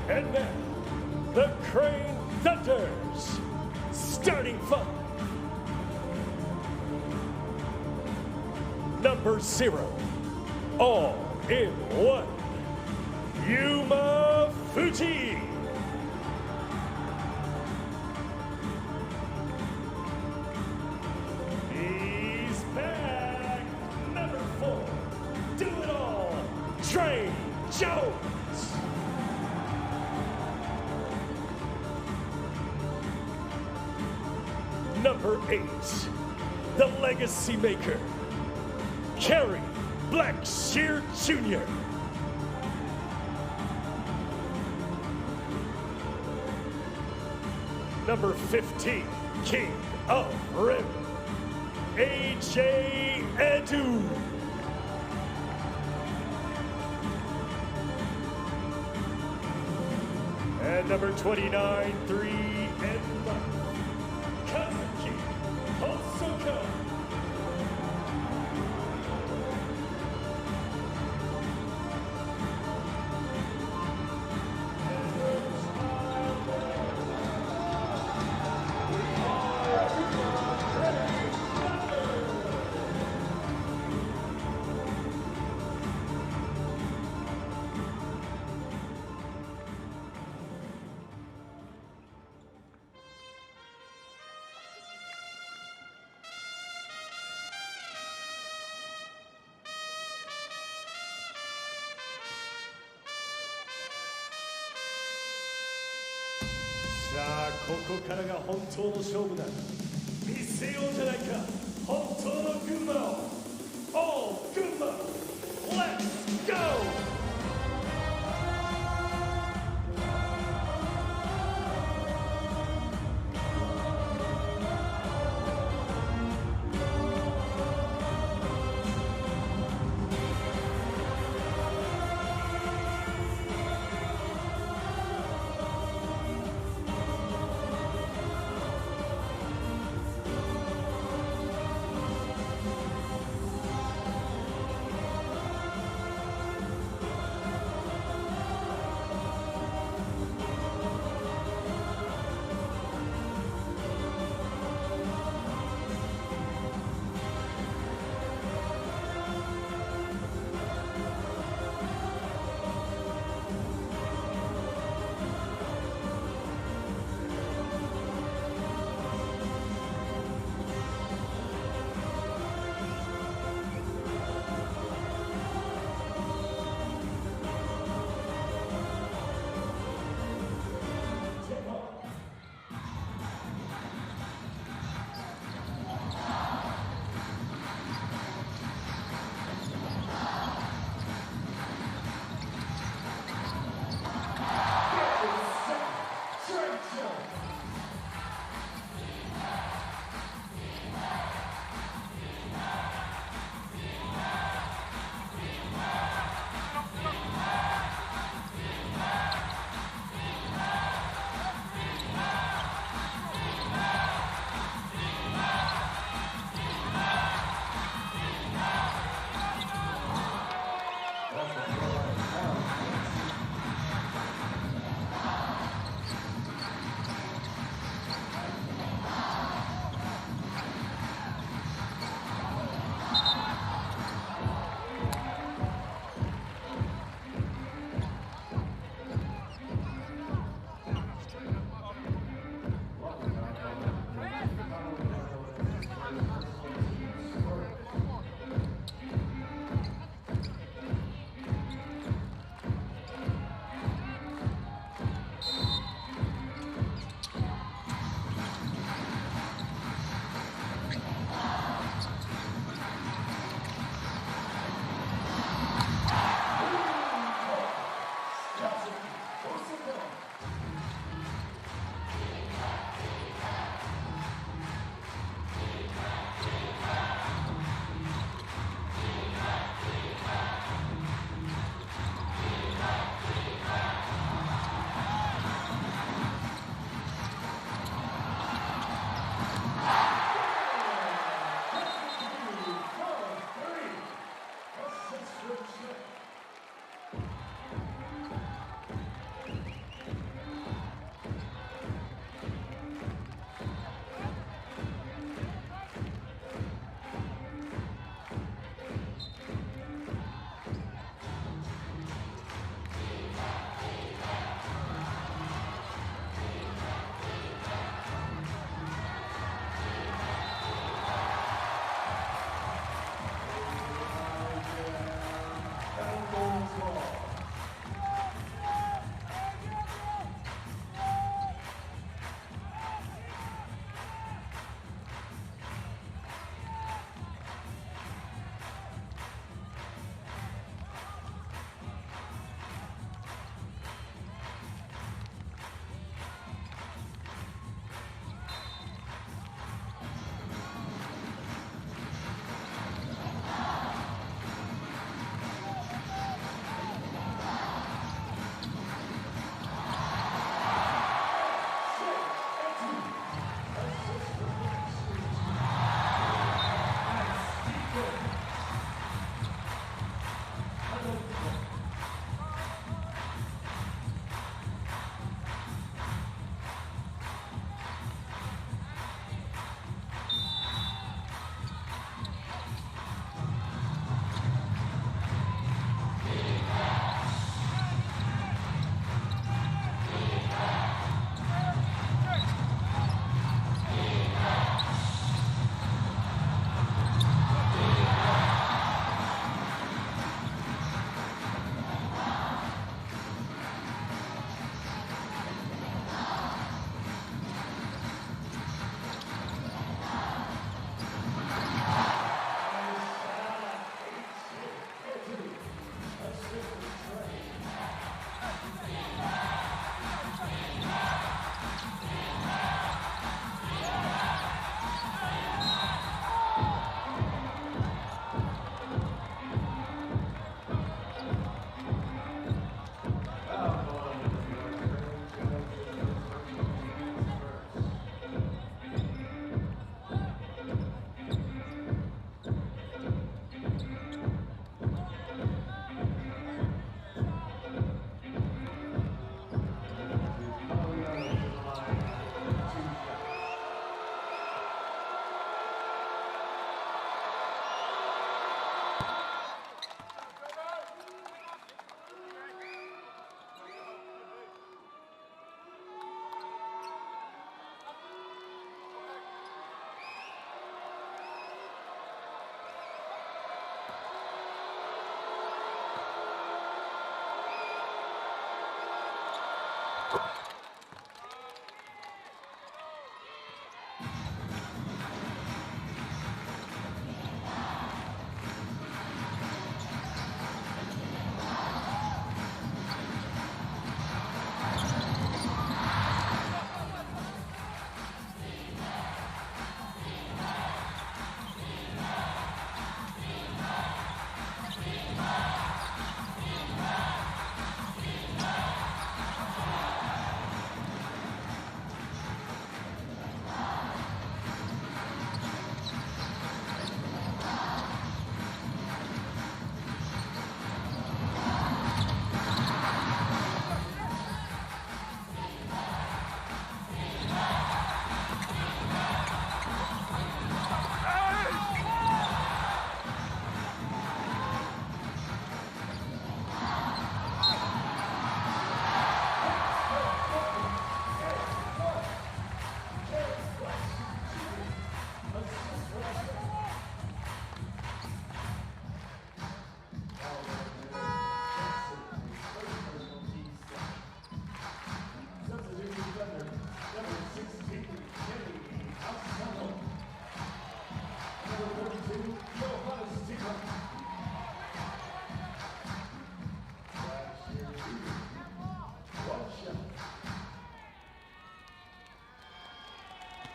And now, the Crane Thunters, starting 5. Number 0, all in one, Yuma Fuji. He's back. Number 4, do it all, Trey Jones. Number 8, the legacy maker, Kerry Blackshear Jr. Number 15, King of Rim, AJ Edu. And number 29, 3 and left, Kazuki Hosoka.さあここからが本当の勝負だ。見せようじゃないか、本当の群馬を。All 群馬 Let's go! 「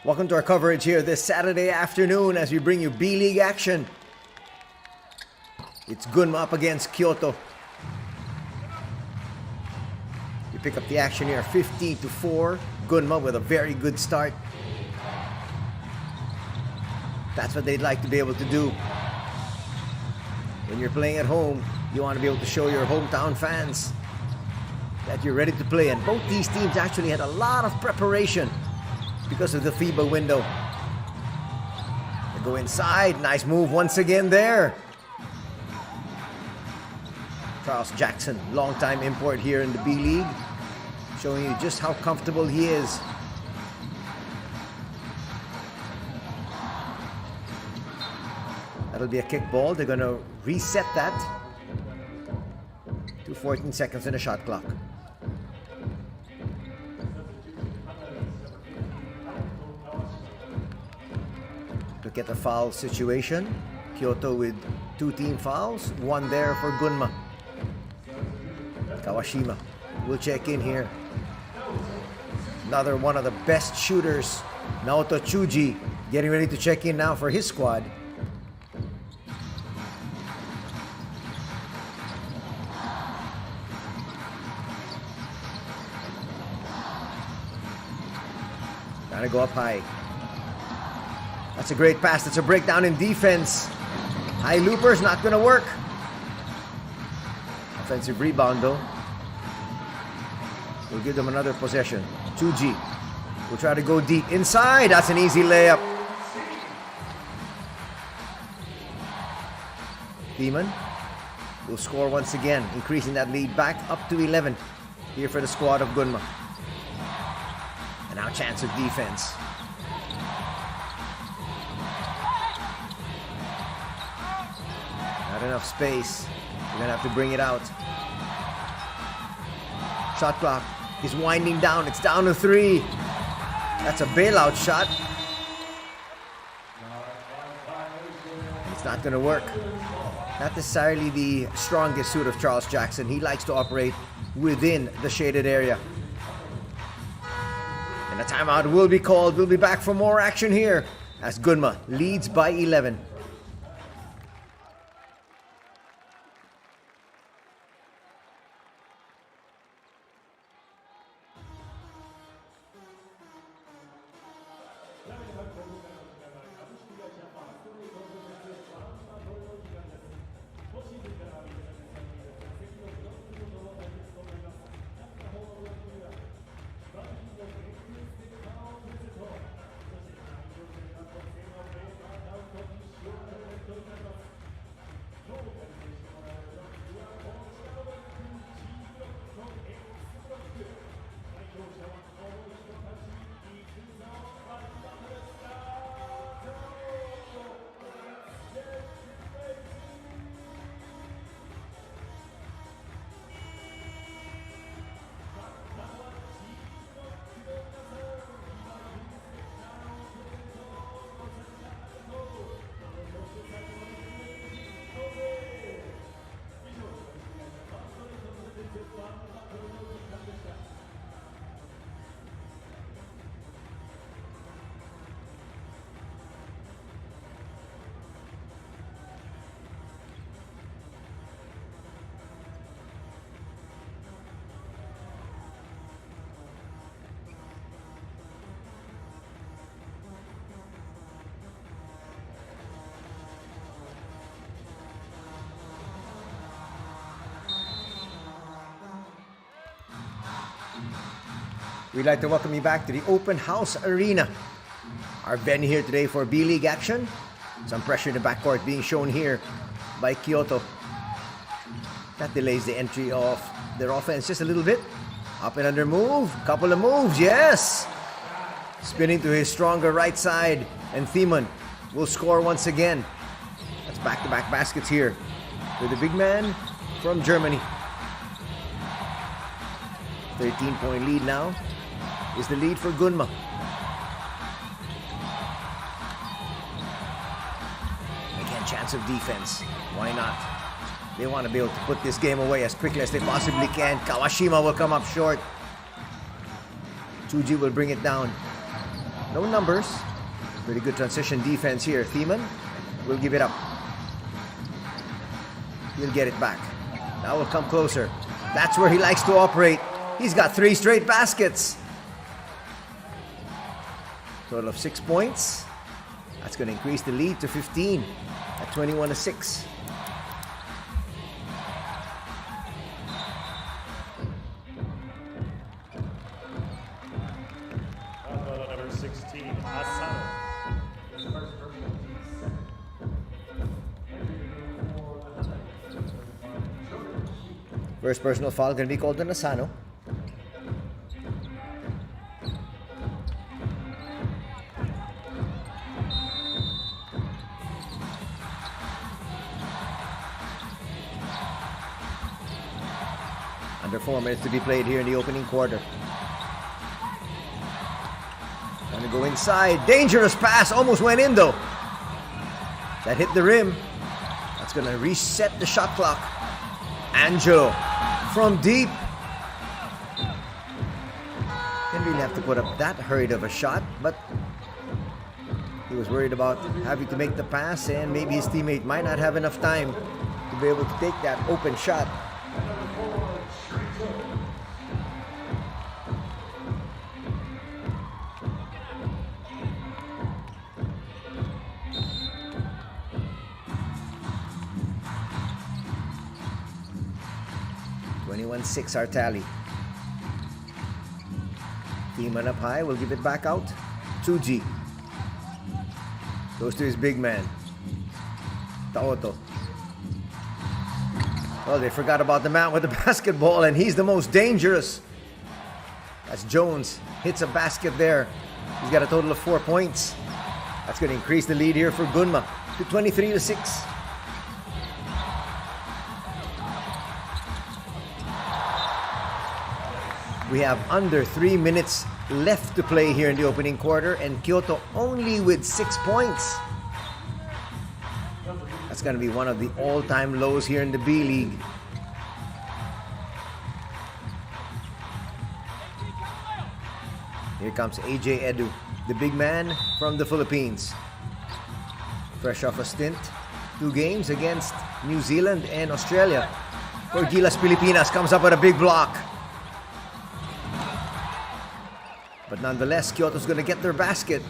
Welcome to our coverage here this Saturday afternoon as we bring you B-League action. It's GUNMA up against KYOTO. You pick up the action here, 50-4. GUNMA with a very good start. That's what they'd like to be able to do. When you're playing at home, you want to be able to show your hometown fans that you're ready to play. And both these teams actually had a lot of preparation because of the FIBA window. They go inside. Nice move once again there. Charles Jackson, longtime import here in the B-League, showing you just how comfortable he is. That'll be a kick ball. They're going to reset that to 14 seconds in the shot clock. Look at the foul situation. KYOTO with 2 team fouls, 1 there for GUNMA. Kawashima will check in here. Another one of the best shooters, Naoto Chuji, getting ready to check in now for his squad. Gotta go up high. That's a great pass. That's a breakdown in defense. High loopers, not gonna work. Offensive rebound though. We'll give them another possession. 2G will try to go deep inside. That's an easy layup. Demon will score once again, increasing that lead back up to 11 here for the squad of GUNMA. And now chance of defense. Not enough space. We're gonna have to bring it out. Shot clock is winding down. It's down to 3. That's a bailout shot. And it's not gonna work. Not necessarily the strongest suit of Charles Jackson. He likes to operate within the shaded area. And a timeout will be called. We'll be back for more action here as GUNMA leads by 11. We'd like to welcome you back to the Open House Arena. Our venue here today for B-League action. Some pressure in the backcourt being shown here by KYOTO. That delays the entry of their offense just a little bit. Up and under move. Couple of moves. Yes! Spinning to his stronger right side. And Thiemann will score once again. That's back-to-back baskets here with the big man from Germany. 13-point lead now is the lead for GUNMA. Again, chance of defense. Why not? They want to be able to put this game away as quickly as they possibly can. Kawashima will come up short. Chuji will bring it down. No numbers. Pretty good transition defense here. Thiemann will give it up. He'll get it back. Now we'll come closer. That's where he likes to operate. He's got 3 straight baskets. Total of 6 points. That's going to increase the lead to 15 at 21-6. Number 16, Asano. First personal foul going to be called on Asano. Under 4 minutes to be played here in the opening quarter. Going to go inside. Dangerous pass. Almost went in though. That hit the rim. That's going to reset the shot clock. Angelo from deep. Didn't really have to put up that hurried of a shot, but he was worried about having to make the pass, and maybe his teammate might not have enough time to be able to take that open shot. Six our tally. Thiemann up high, will give it back out. 2G. Goes to his big man. KYOTO. Oh, they forgot about the man with the basketball, and he's the most dangerous. That's Jones. Hits a basket there. He's got a total of 4 points. That's going to increase the lead here for GUNMA to 23-6. We have under 3 minutes left to play here in the opening quarter, and KYOTO only with 6 points. That's going to be one of the all-time lows here in the B-League. Here comes AJ Edu, the big man from the Philippines. Fresh off a stint, 2 games against New Zealand and Australia. For Gilas Pilipinas, comes up with a big block. But nonetheless, KYOTO's going to get their basket.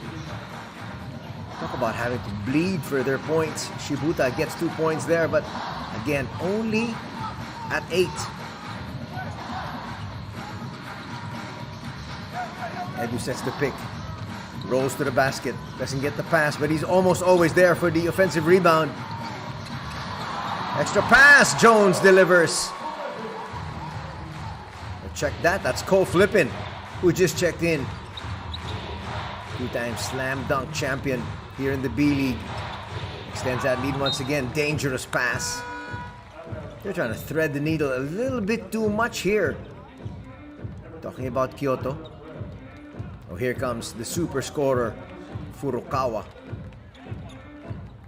Talk about having to bleed for their points. Shibuta gets 2 points there, but again, only at 8. Edu sets the pick. Rolls to the basket. Doesn't get the pass, but he's almost always there for the offensive rebound. Extra pass. Jones delivers. Check that. That's Cole Flippin, who just checked in. 2-time slam dunk champion here in the B-League. Extends that lead once again. Dangerous pass. They're trying to thread the needle a little bit too much here. Talking about KYOTO. Oh, here comes the super scorer, Furukawa.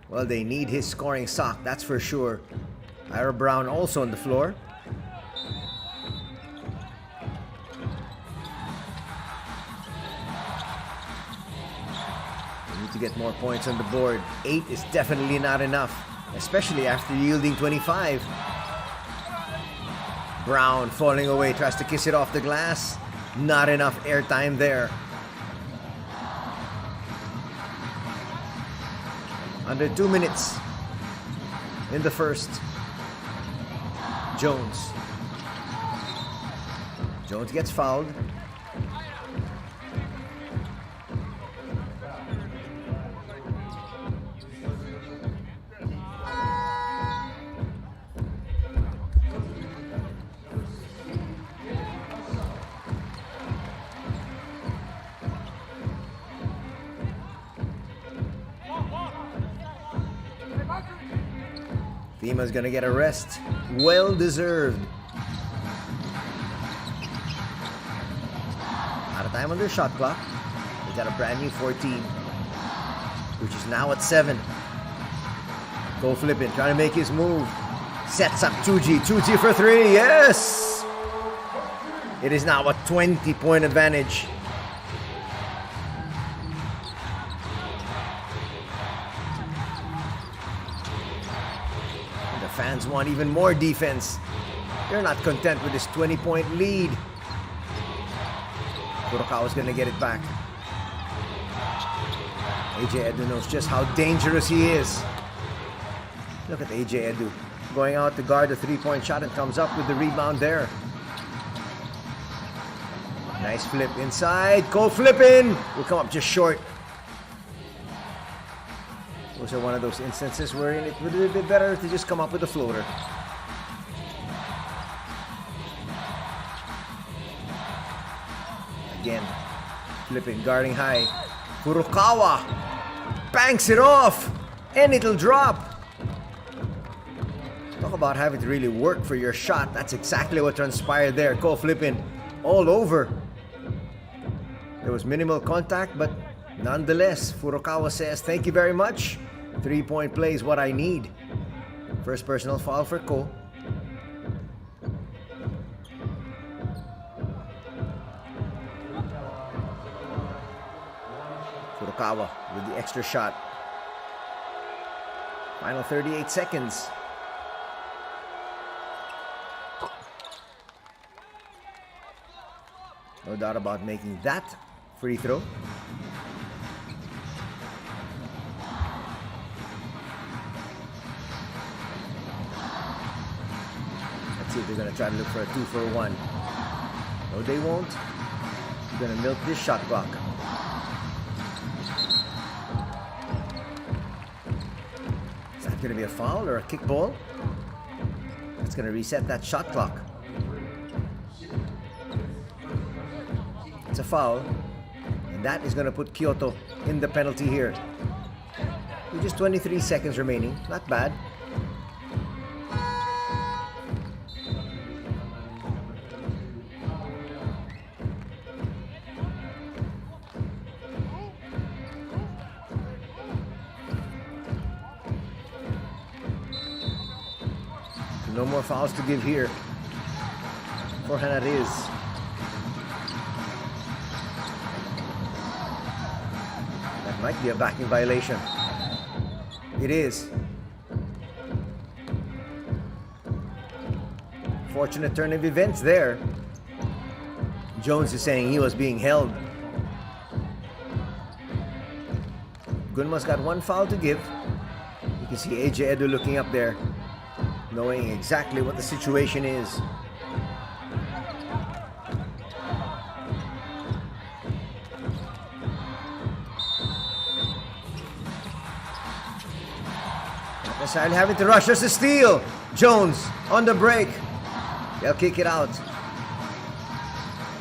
Well, they need his scoring sock, that's for sure. Ira Brown also on the floor. To get more points on the board. 8 is definitely not enough, especially after yielding 25. Brown falling away, tries to kiss it off the glass. Not enough airtime there. Under 2 minutes in the first. Jones gets fouled. Thima's gonna get a rest. Well deserved. Out of time on their shot clock. They got a brand new 14, which is now at 7. Go Flippin, trying to make his move. Sets up 2G. 2G for 3. Yes! It is now a 20-point advantage. fans want even more defense. They're not content with this 20-point lead. Furukawa's gonna get it back. AJ Edu knows just how dangerous he is. Look at AJ Edu going out to guard the three-point shot and comes up with the rebound there. Nice flip inside. Cole flipping. Will come up just short. Those are one of those instances where it would be a bit better to just come up with a floater. Again, flipping, guarding high. Furukawa banks it off, and it'll drop. Talk about having to really work for your shot. That's exactly what transpired there. Cole flipping all over. There was minimal contact, but nonetheless, Furukawa says, thank you very much. 3-point play is what I need. First personal foul for Ko. Furukawa with the extra shot. Final 38 seconds. No doubt about making that free throw. Let's see if they're going to try to look for a 2-for-1. No, they won't. They're going to milk this shot clock. Is that going to be a foul or a kick ball? That's going to reset that shot clock. It's a foul, and that is going to put Kyoto in the penalty here. With just 23 seconds remaining, not bad. No more fouls to give here for HANNARYZ. Might be a backing violation. It is. Fortunate turn of events there. Jones is saying he was being held. Gunma's got one foul to give. You can see AJ Edu looking up there, knowing exactly what the situation is. Necessarily having to rush. There's a steal. Jones on the break. They'll kick it out.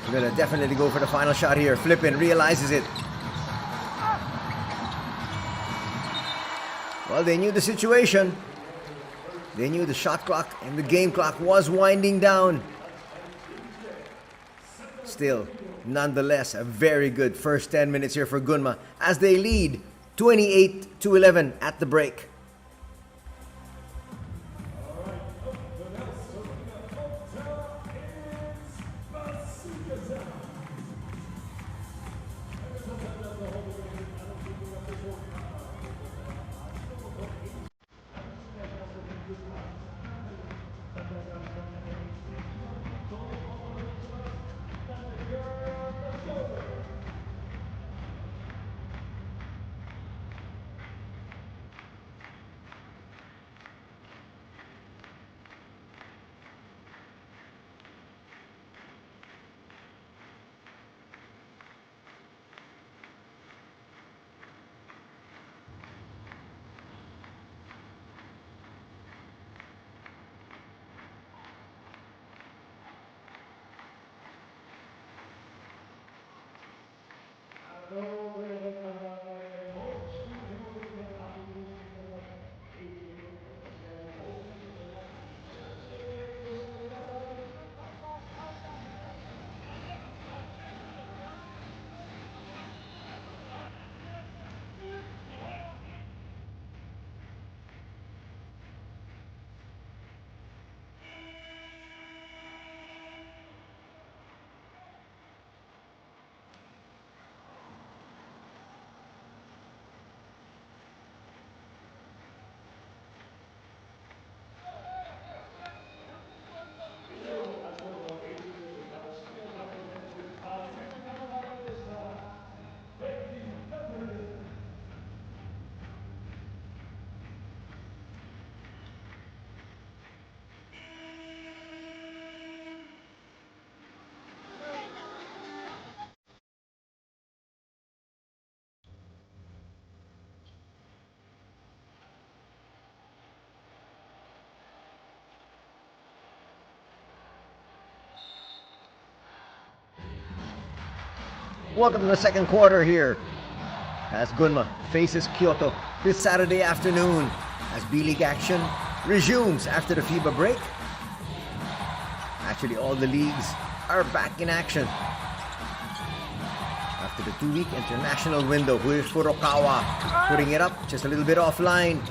We're gonna definitely go for the final shot here. Flippin realizes it. Well, they knew the situation. They knew the shot clock and the game clock was winding down. Still, nonetheless, a very good first 10 minutes here for Gunma as they lead 28-11 at the break. Welcome to the second quarter here as Gunma faces Kyoto this Saturday afternoon as B.LEAGUE action resumes after the FIBA break. Actually, all the leagues are back in action after the 2-week international window. Here's Furukawa putting it up just a little bit offline.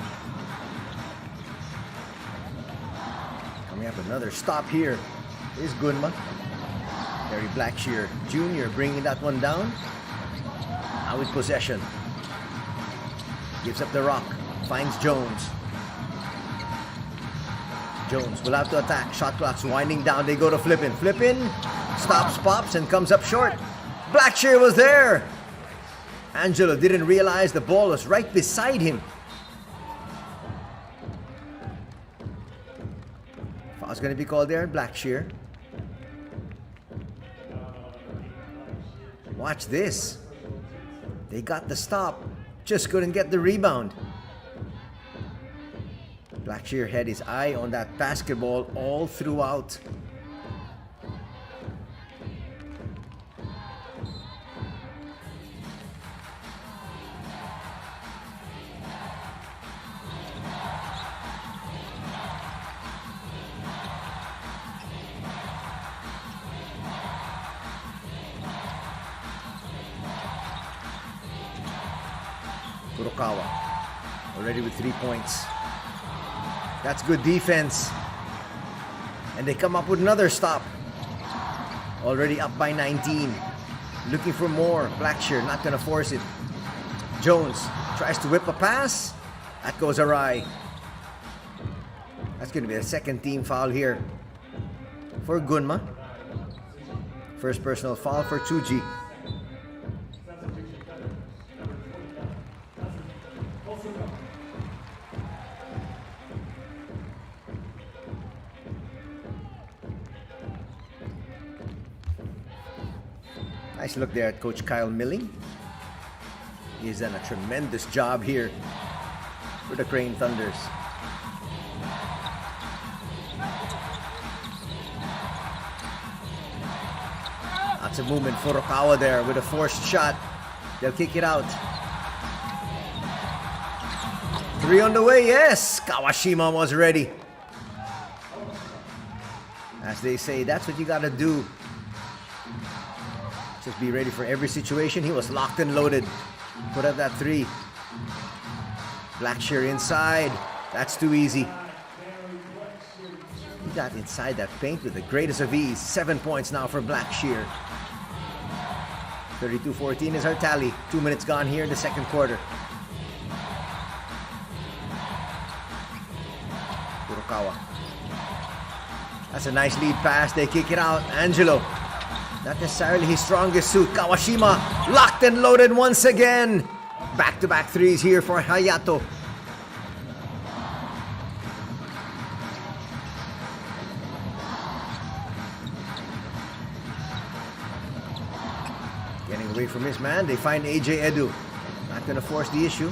Coming up another stop here is Gunma. Terry Blackshear Jr. bringing that one down. Now with possession. Gives up the rock. Finds Jones. Jones will have to attack. Shot clock's winding down. They go to Flippin. Flippin stops, pops, and comes up short. Blackshear was there. Angelo didn't realize the ball was right beside him. Foul's going to be called there. Blackshear. Watch this. They got the stop. Just couldn't get the rebound. Blackshear had his eye on that basketball all throughout. Furukawa already with 3 points. That's good defense. And they come up with another stop. Already up by 19. Looking for more. Blackshear not going to force it. Jones tries to whip a pass. That goes awry. That's going to be a second team foul here for Gunma. First personal foul for Tsuji. Nice look there at Coach Kyle Milling. He's done a tremendous job here for the Crane Thunders. Lots of movement. Furukawa there with a forced shot. They'll kick it out. 3 on the way, yes! Kawashima was ready. As they say, that's what you gotta do. Just be ready for every situation. He was locked and loaded. Put up that 3. Blackshear inside. That's too easy. He got inside that paint with the greatest of ease. 7 points now for Blackshear. 32-14 is our tally. 2 minutes gone here in the second quarter. Furukawa. That's a nice lead pass. They kick it out. Angelo. Not necessarily his strongest suit. Kawashima locked and loaded once again. Back-to-back 3s here for Hayato. Getting away from his man. They find AJ Edu. Not going to force the issue.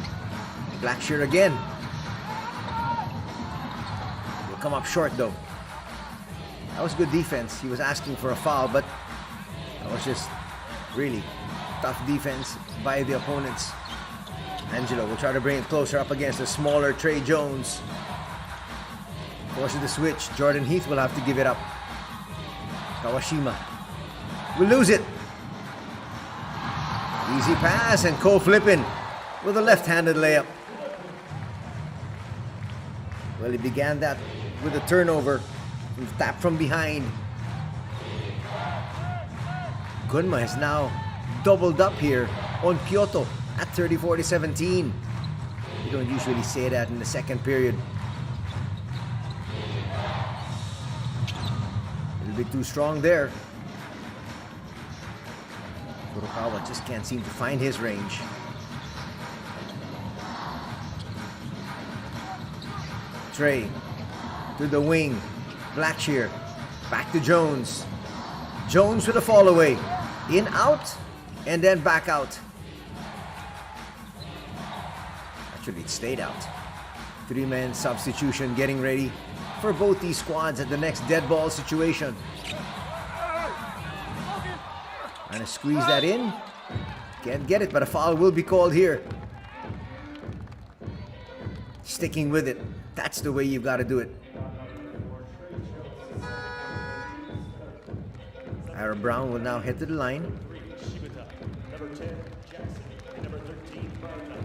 Blackshear again. Will come up short though. That was good defense. He was asking for a foul, but that was just really tough defense by the opponents. Angelo will try to bring it closer up against the smaller Trey Jones. Forces the switch. Jordan Heath will have to give it up. Kawashima will lose it. Easy pass and Flippin with a left-handed layup. Well, he began that with a turnover. Tap from behind. Gunma has now doubled up here on Kyoto at 30-40-17. You don't usually say that in the second period. A little bit too strong there. Furukawa just can't seem to find his range. Trey to the wing. Blackshear back to Jones. Jones with a fall away. In, out, and then back out. Actually, it stayed out. 3-man substitution getting ready for both these squads at the next dead ball situation. Trying to squeeze that in. Can't get it, but a foul will be called here. Sticking with it. That's the way you've got to do it. Ira Brown will now head to the line. Number 10, Jackson. And number 13, Marta.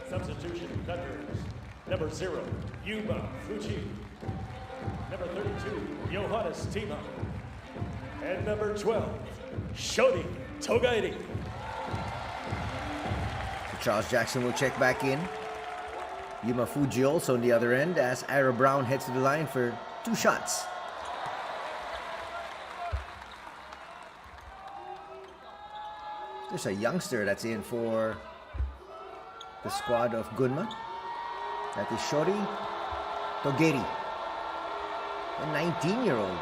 Substitution, Thunders. Number 0, Yuma Fuji. Number 32, Johannes Tima. And number 12, Shodi Togairi. Charles Jackson will check back in. Yuma Fuji also on the other end as Ira Brown heads to the line for 2 shots. There's a youngster that's in for the squad of Gunma. That is Shori Togairi, a 19-year-old.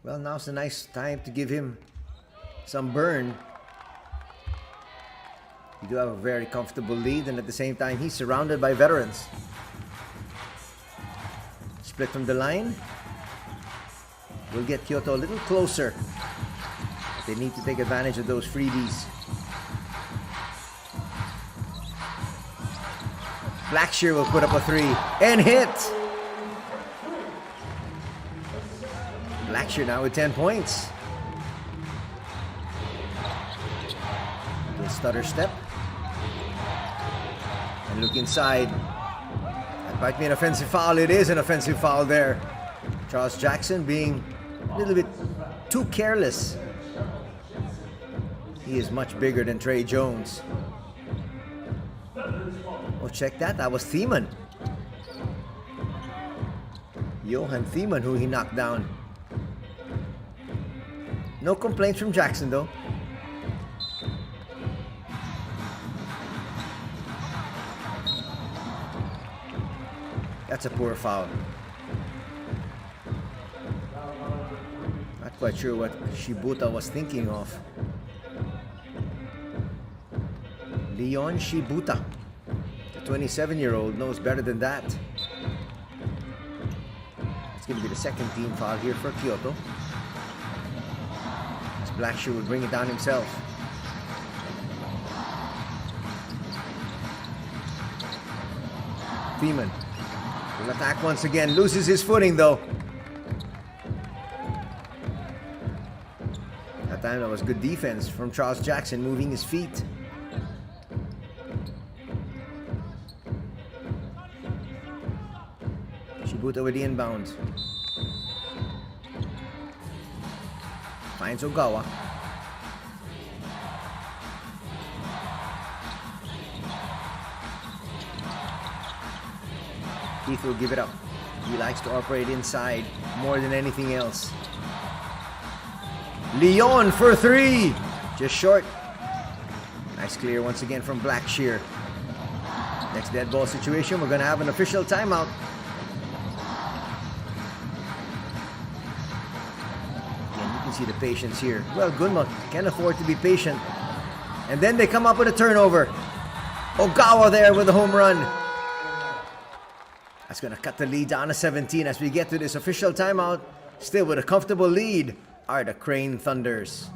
Well, now's a nice time to give him some burn. You do have a very comfortable lead, and at the same time, he's surrounded by veterans. Split from the line. We'll get Kyoto a little closer. They need to take advantage of those freebies. Blackshear will put up a 3 and hit. Blackshear now with 10 points. Little stutter step. And look inside. That might be an offensive foul. It is an offensive foul there. Charles Jackson being a little bit too careless. He is much bigger than Trey Jones. Oh, check that. That was Thiemann. Johan Thiemann, who he knocked down. No complaints from Jackson, though. That's a poor foul. Not quite sure what Shibuta was thinking of. Leon Shibuta, the 27-year-old, knows better than that. It's going to be the second team foul here for Kyoto. As Blackshear will bring it down himself. Thiemann will attack once again, loses his footing though. That time that was good defense from Charles Jackson, moving his feet. Shibuta with the inbound. Finds Ogawa. Keith will give it up. He likes to operate inside more than anything else. Leon for 3. Just short. Nice clear once again from Blackshear. Next dead ball situation, we're going to have an official timeout. Again, you can see the patience here. Well, Gunma can afford to be patient. And then they come up with a turnover. Ogawa there with a home run. That's going to cut the lead down to 17 as we get to this official timeout. Still with a comfortable lead are the Crane Thunders.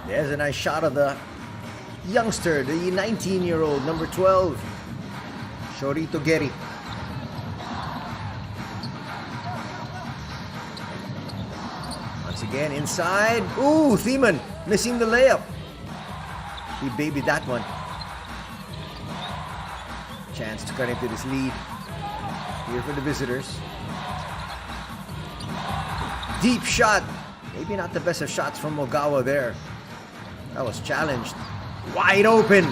There's a nice shot of the youngster, the 19-year-old, number 12, Shorito Geri. Once again, inside. Ooh, Thiemann missing the layup. He babied that one. Chance to cut into this lead here for the visitors. Deep shot. Maybe not the best of shots from Ogawa there. That was challenged. Wide open.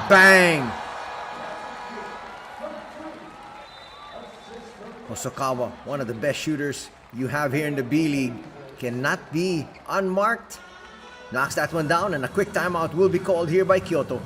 Bang. Hosokawa, one of the best shooters you have here in the B-League, cannot be unmarked. Knocks that one down, and a quick timeout will be called here by Kyoto.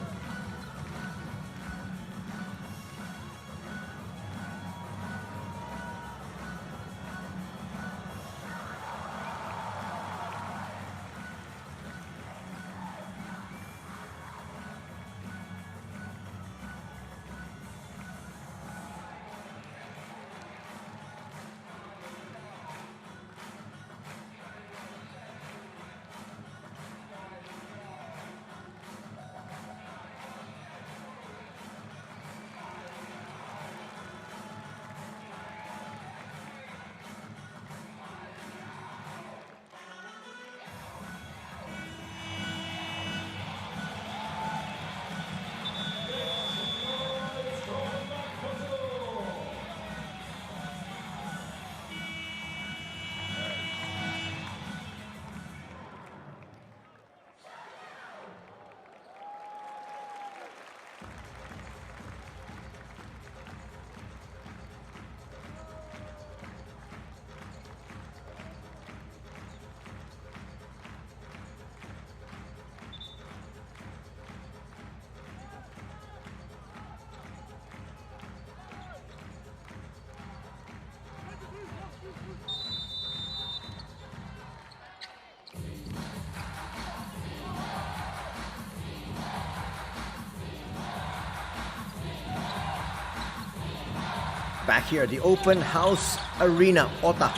Back here at the Open House Arena, Ota,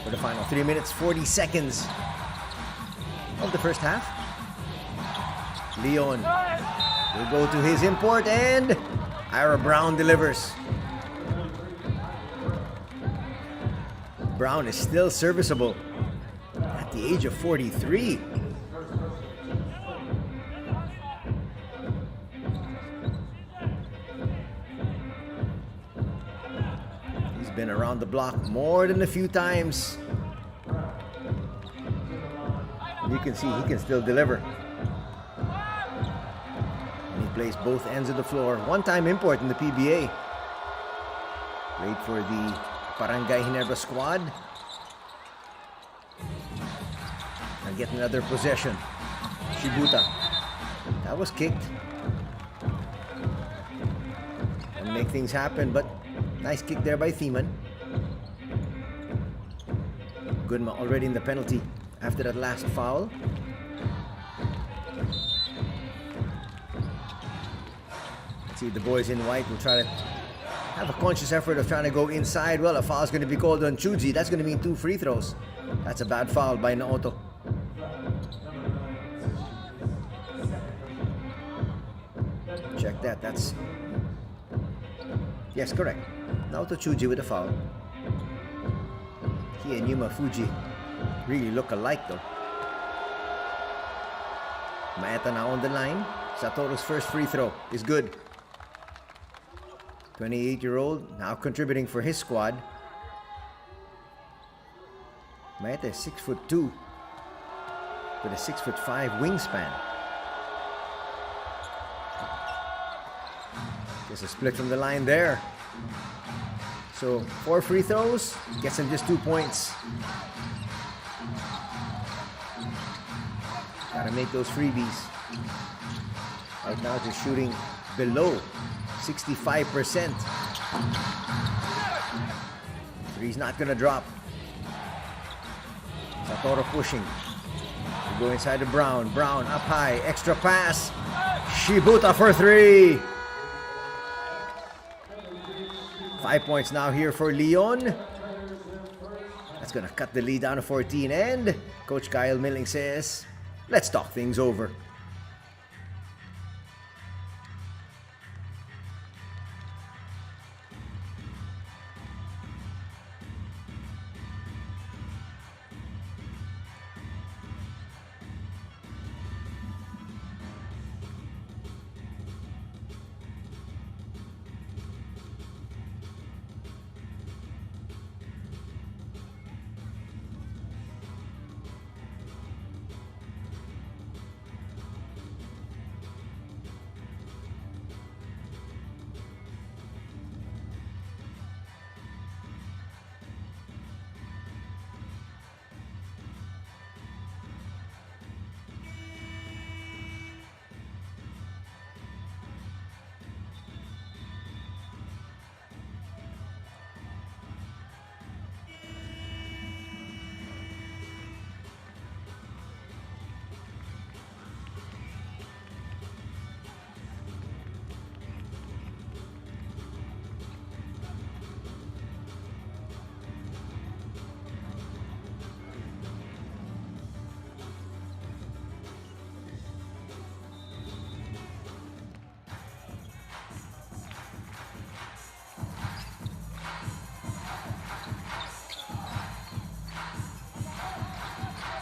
for the final 3 minutes, 40 seconds of the first half. Leon will go to his import, and Ira Brown delivers. Brown is still serviceable at the age of 43. Been around the block more than a few times. You can see he can still deliver. And he plays both ends of the floor. One-time import in the PBA. Played for the Barangay Ginebra squad. And get another possession. Shibuta. That was kicked. And make things happen, but nice kick there by Thiemann. Gunma already in the penalty after that last foul. Let's see if the boys in white will try to have a conscious effort of trying to go inside. Well, a foul is going to be called on Chuji. That's going to mean 2 free throws. That's a bad foul by Naoto. Check that. That's... Yes, correct. Naoto Chuji with a foul. He and Yuma Fuji really look alike though. Maeta now on the line. Satoru's first free throw is good. 28-year-old now contributing for his squad. Maeta is 6'2" with a 6'5" wingspan. Just a split from the line there. So 4 free throws, gets him just 2 points. Gotta make those freebies. Right now just shooting below 65%. Three's not gonna drop. Satoru pushing. We go inside to Brown. Brown up high, extra pass. Shibuta for 3. 5 points now here for Leon. That's gonna cut the lead down to 14. And Coach Kyle Milling says, let's talk things over.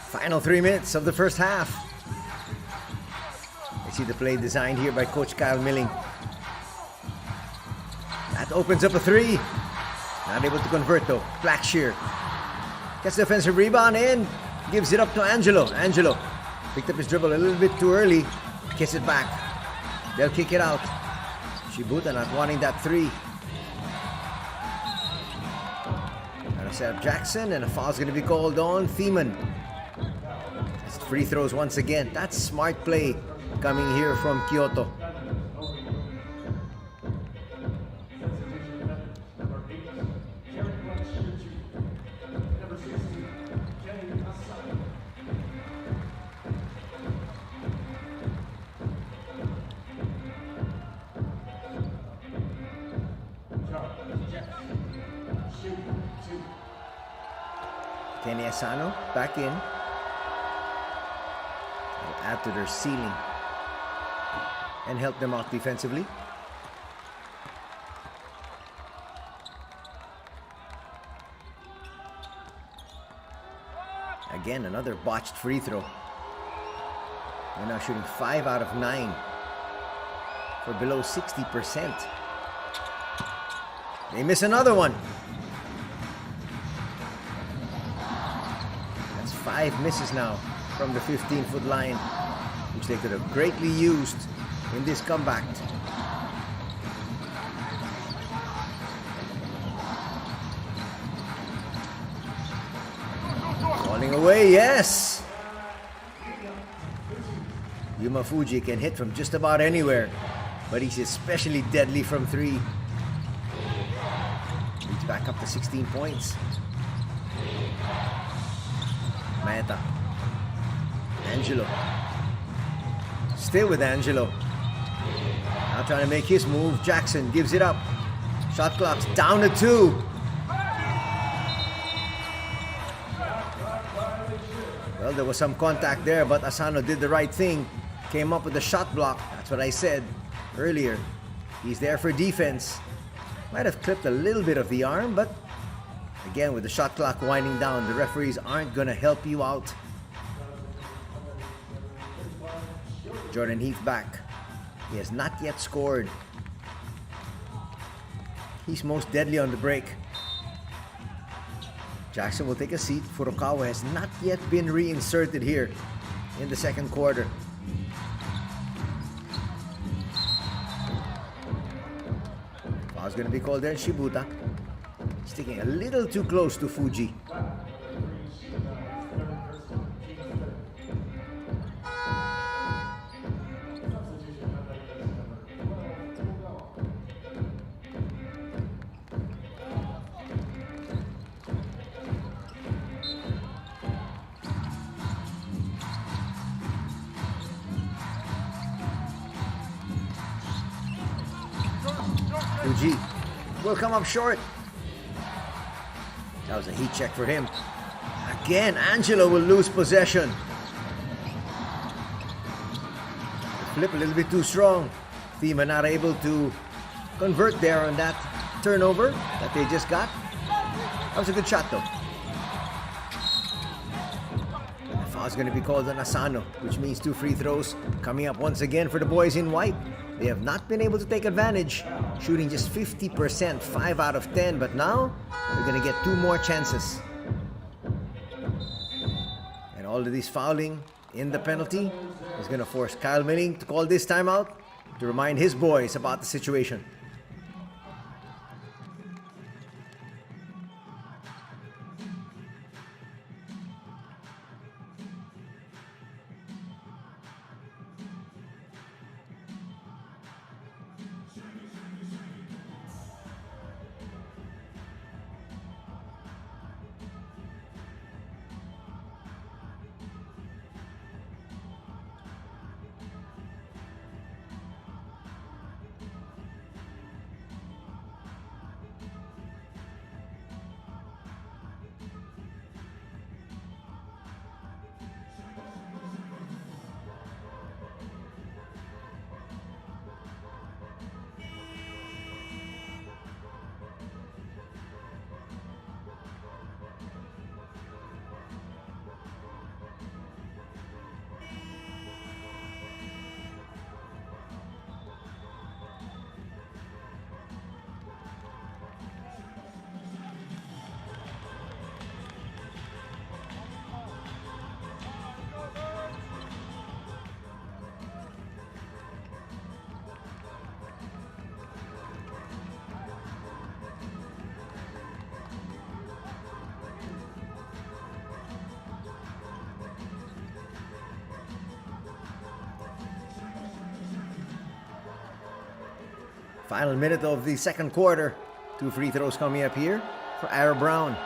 Final 3 minutes of the first half. I see the play designed here by Coach Kyle Milling. That opens up a three. Not able to convert though. Blackshear gets the offensive rebound and gives it up to Angelo. Angelo picked up his dribble a little bit too early. Kicks it back. They'll kick it out. Shibuta not wanting that three. Gonna set up Jackson, and a foul's gonna be called on Thiemann. Free throws once again. That's smart play coming here from Kyoto. Kenny Asano back in. Add to their ceiling and help them out defensively. Again, another botched free throw. They're now shooting 5 out of 9 for below 60%. They miss another one. That's 5 misses now from the 15-foot line, which they could have greatly used in this comeback. Falling away, yes! Yuma Fuji can hit from just about anywhere, but he's especially deadly from three. Leads back up to 16 points. Meta. Angelo. Still with Angelo. Now trying to make his move. Jackson gives it up. Shot clock's down to 2. Well, there was some contact there, but Asano did the right thing. Came up with the shot block. That's what I said earlier. He's there for defense. Might have clipped a little bit of the arm, but again, with the shot clock winding down, the referees aren't going to help you out. Jordan Heath back. He has not yet scored. He's most deadly on the break. Jackson will take a seat. Furukawa has not yet been reinserted here in the second quarter. Foul's going to be called there. Shibuta sticking a little too close to Fuji. Fuji will come up short. That was a heat check for him. Again, Angelo will lose possession. flip a little bit too strong. Thema not able to convert there on that turnover that they just got. That was a good shot though. The foul's going to be called on Asano, which means 2 free throws coming up once again for the boys in white. They have not been able to take advantage, shooting just 50%, 5 out of 10, but now they're going to get 2 more chances. And all of this fouling in the penalty is going to force Kyle Milling to call this timeout to remind his boys about the situation. Final minute of the second quarter. 2 free throws coming up here for Ira Brown.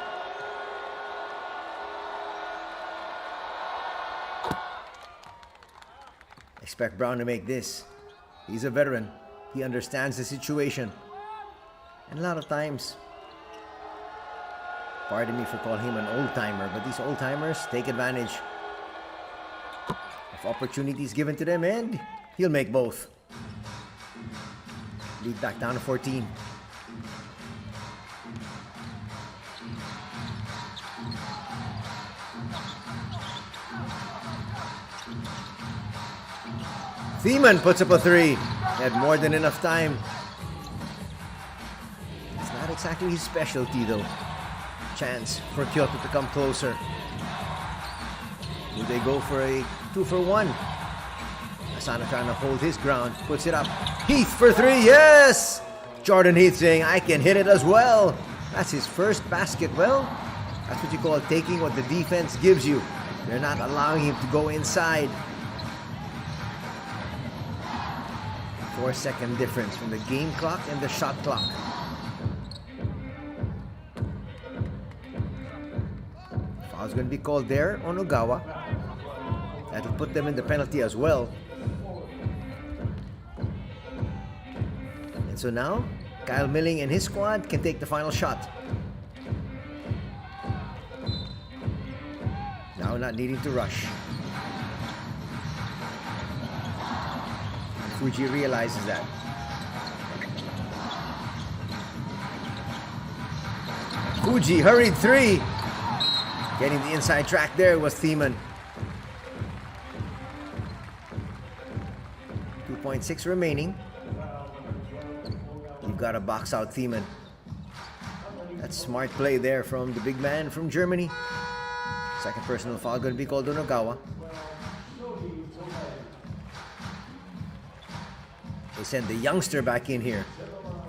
Expect Brown to make this. He's a veteran. He understands the situation. And a lot of times, pardon me for calling him an old-timer, but these old-timers take advantage of opportunities given to them, and he'll make both. Lead back down to 14. Thiemann puts up a 3. He had more than enough time. It's not exactly his specialty though. Chance for Kyoto to come closer. Will they go for a 2-for-1? Asano trying to hold his ground, puts it up. Heath for 3, yes! Jordan Heath saying, I can hit it as well. That's his first basket. Well, that's what you call taking what the defense gives you. They're not allowing him to go inside. 4-second difference from the game clock and the shot clock. Foul's going to be called there on Ogawa. That'll put them in the penalty as well. And so now, Kyle Milling and his squad can take the final shot. Now not needing to rush. Fuji realizes that. Fuji hurried 3. Getting the inside track there was Thiemann. 2.6 remaining. You've got to box out Thiemann. That's smart play there from the big man from Germany. Second personal foul going to be called on Ogawa. They send the youngster back in here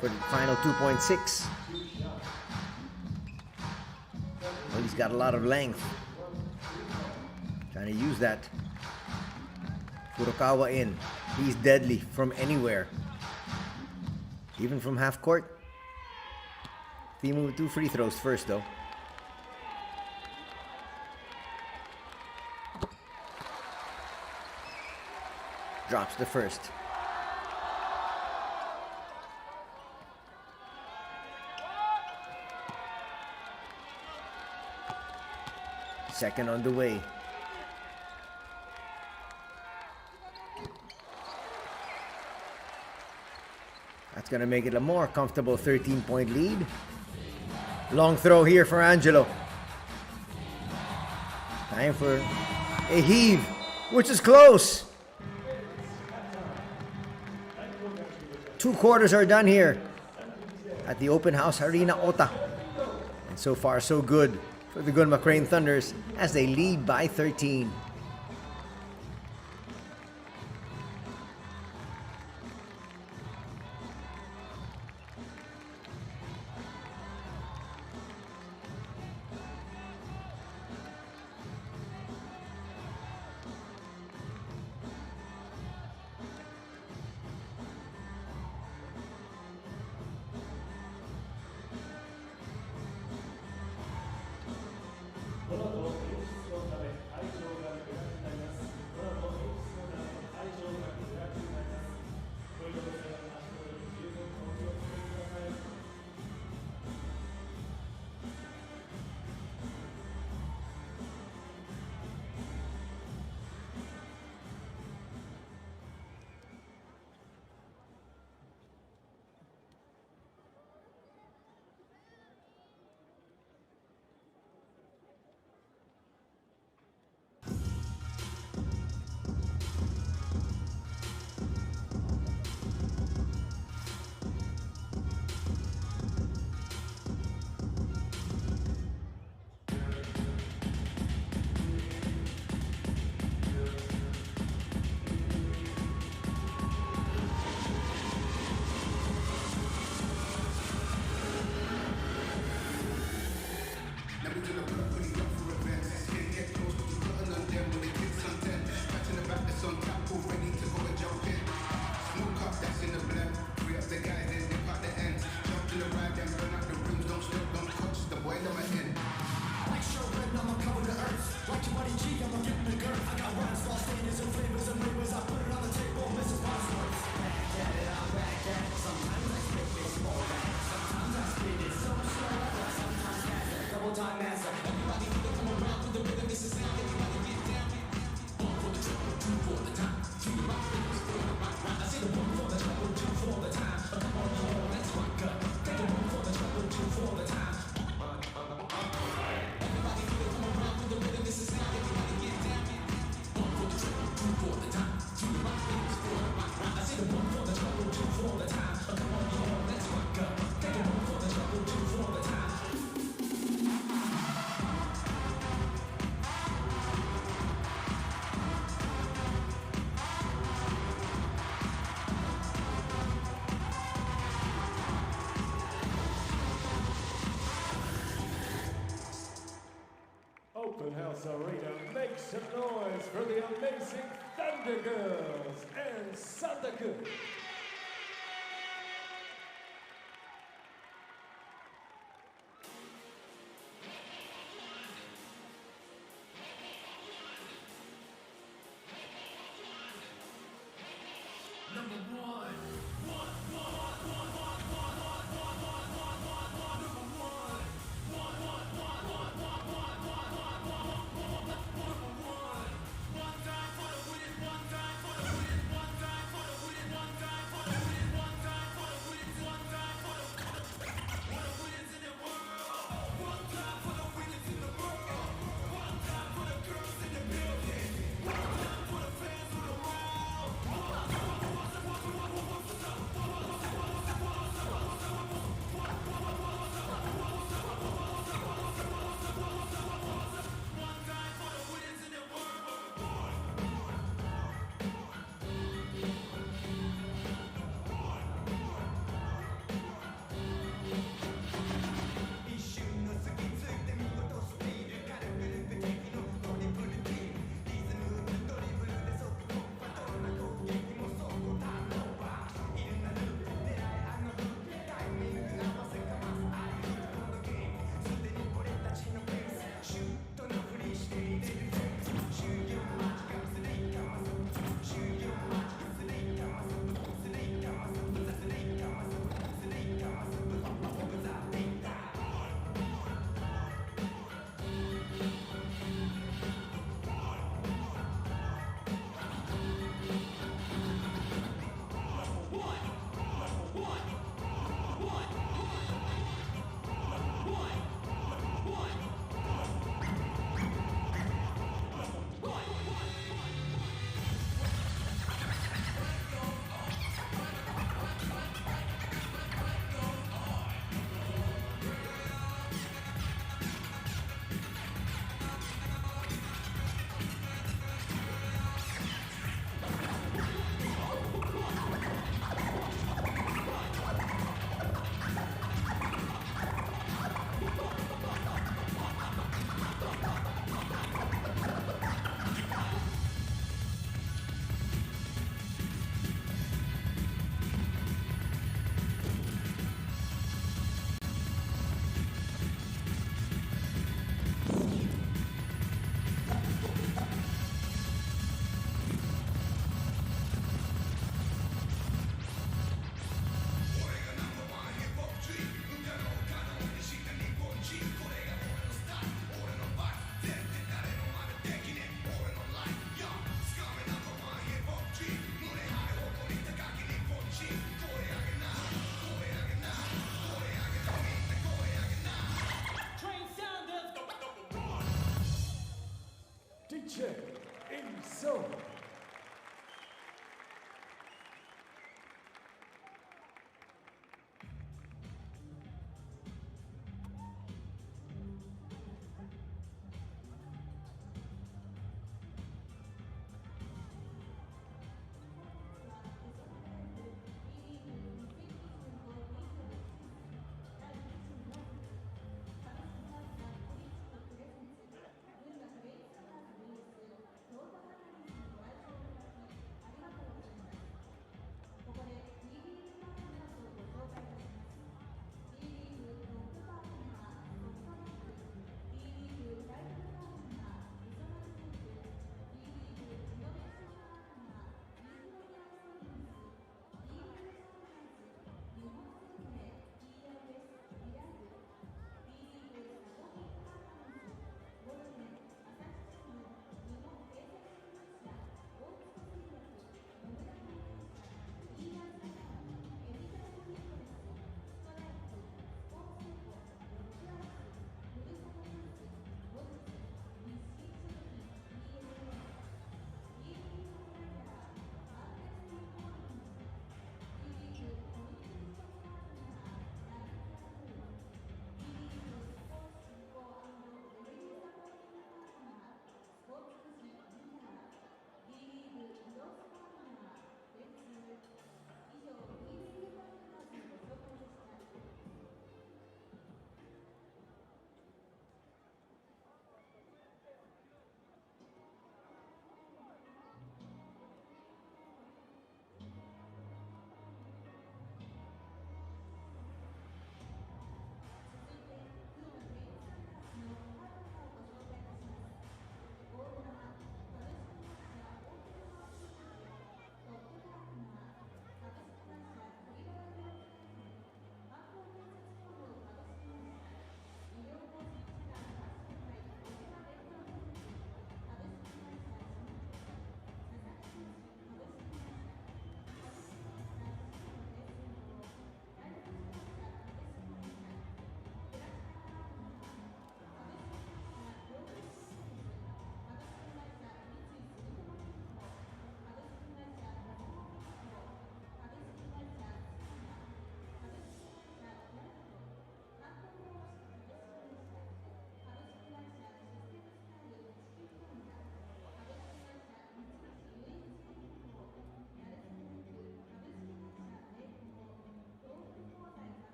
for the final 2.6. Well, he's got a lot of length. Trying to use that. Furukawa in. He's deadly from anywhere. Even from half court. Thiemann with 2 free throws first though. Drops the first. Second on the way. That's going to make it a more comfortable 13-point lead. Long throw here for Angelo. Time for a heave, which is close. 2 quarters are done here at the Open House Arena Ota. And so far, so good for the Gunma Crane Thunders as they lead by 13. Open House Arena, make some noise for the amazing Thunder Girls and Sandaku.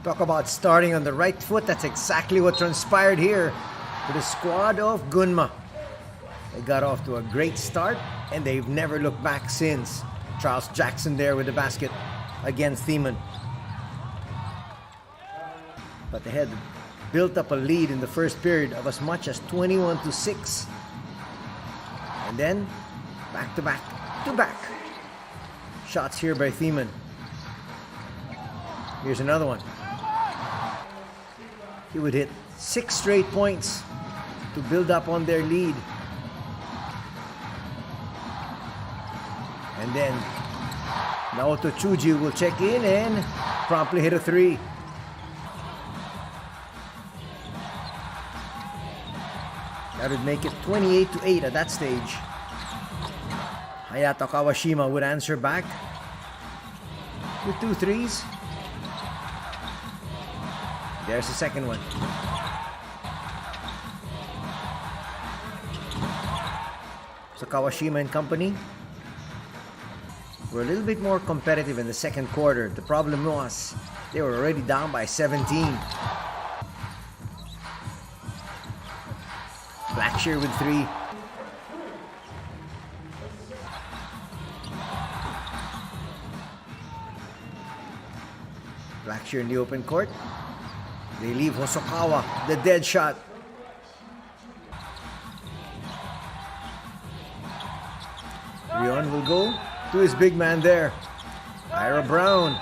Talk about starting on the right foot. That's exactly what transpired here for the squad of GUNMA. They got off to a great start, and they've never looked back since. Charles Jackson there with the basket against Thiemann. But they had built up a lead in the first period of as much as 21-6. And then, back-to-back shots here by Thiemann. Here's another one. He would hit 6 straight points to build up on their lead. And then Naoto Chuji will check in and promptly hit a 3. That would make it 28-8 at that stage. Hayato Kawashima would answer back with 2 threes. There's the second one. So Kawashima and company were a little bit more competitive in the second quarter. The problem was they were already down by 17. Blackshear with 3. Blackshear in the open court. They leave Hosokawa, the dead shot. Rion will go to his big man there. Ira Brown.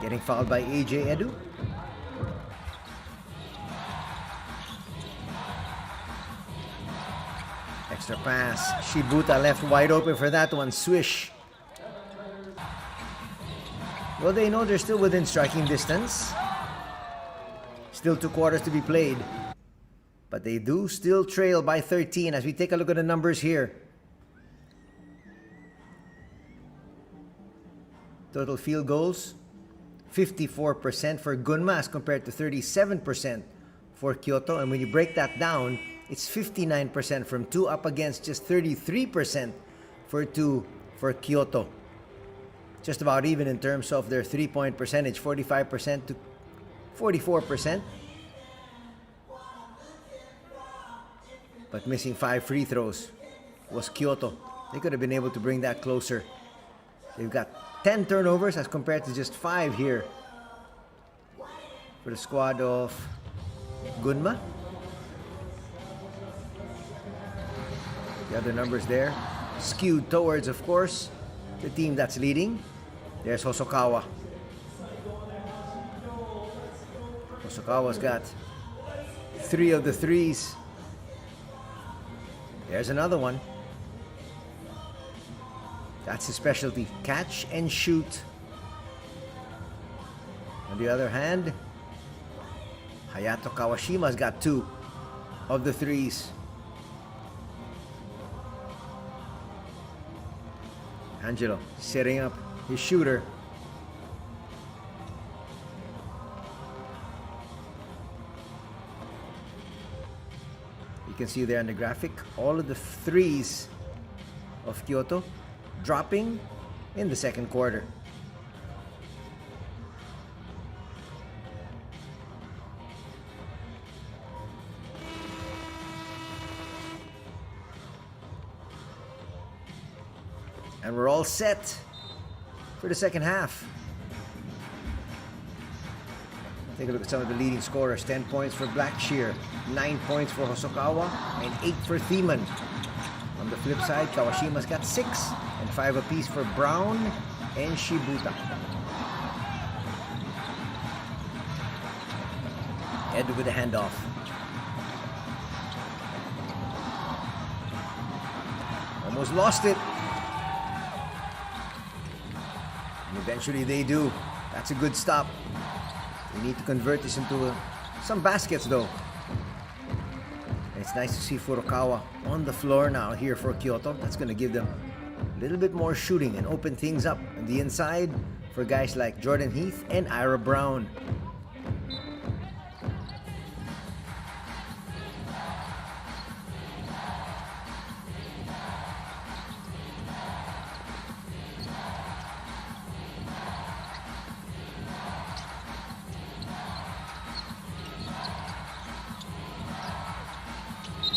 Getting fouled by AJ Edu. Extra pass. Shibuta left wide open for that one. Swish. Well, they know they're still within striking distance. Still 2 quarters to be played. But they do still trail by 13 as we take a look at the numbers here. Total field goals, 54% for GUNMA as compared to 37% for KYOTO. And when you break that down, it's 59% from 2 up against just 33% for 2 for KYOTO. Just about even in terms of their 3-point percentage, 45% to 44%. But missing 5 free throws was KYOTO. They could have been able to bring that closer. They've got 10 turnovers as compared to just 5 here for the squad of GUNMA. The other numbers there skewed towards, of course, the team that's leading. There's Hosokawa. Hosokawa's got 3 of the threes. There's another one. That's his specialty, catch and shoot. On the other hand, Hayato Kawashima's got 2 of the threes. Angelo setting up his shooter. You can see there on the graphic all of the threes of KYOTO dropping in the second quarter. And we're all set for the second half. Take a look at some of the leading scorers. 10 points for Blackshear, 9 points for Hosokawa, and 8 for Thiemann. On the flip side, Kawashima's got 6 and 5 apiece for Brown and Shibuta. Ed with the handoff. Almost lost it. And eventually they do. That's a good stop. We need to convert this into some baskets though. And it's nice to see Furukawa on the floor now here for KYOTO. That's going to give them a little bit more shooting and open things up on the inside for guys like Jordan Heath and Ira Brown.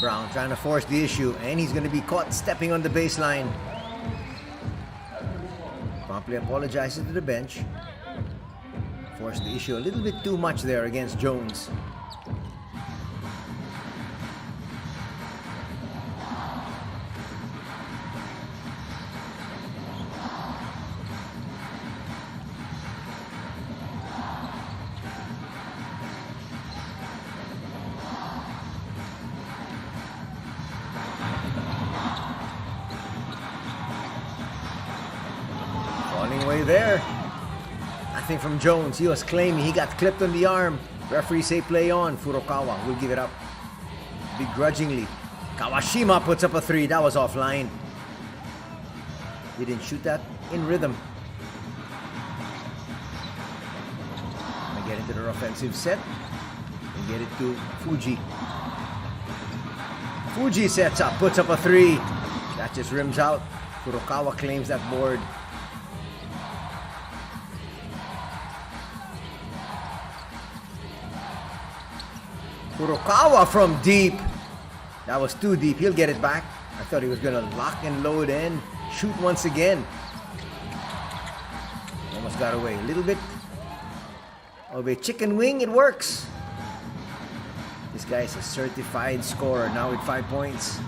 Brown trying to force the issue, and he's going to be caught stepping on the baseline. Promptly apologizes to the bench. Forced the issue a little bit too much there against Jones. Falling away there. Nothing from Jones. He was claiming he got clipped on the arm. Referee say play on. Furukawa will give it up begrudgingly. Kawashima puts up a 3. That was offline. He didn't shoot that in rhythm. Gonna get into their offensive set and get it to Fuji. Fuji sets up, puts up a 3. That just rims out. Furukawa claims that board. Furukawa from deep. That was too deep. He'll get it back. I thought he was going to lock and load and shoot once again. Almost got away. A little bit of a chicken wing. It works. This guy is a certified scorer now with 5 points.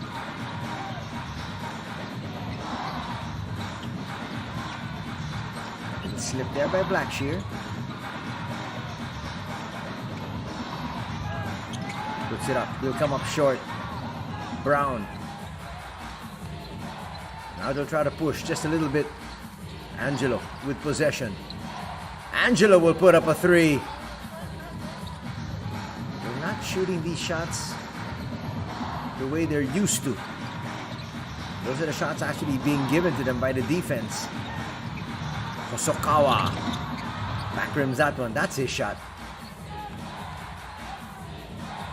Little slip there by Blackshear. Puts it up. He'll come up short. Brown. Now they'll try to push just a little bit. Angelo with possession. Angelo will put up a 3. They're not shooting these shots the way they're used to. Those are the shots actually being given to them by the defense. Hosokawa. Back rims that one. That's his shot.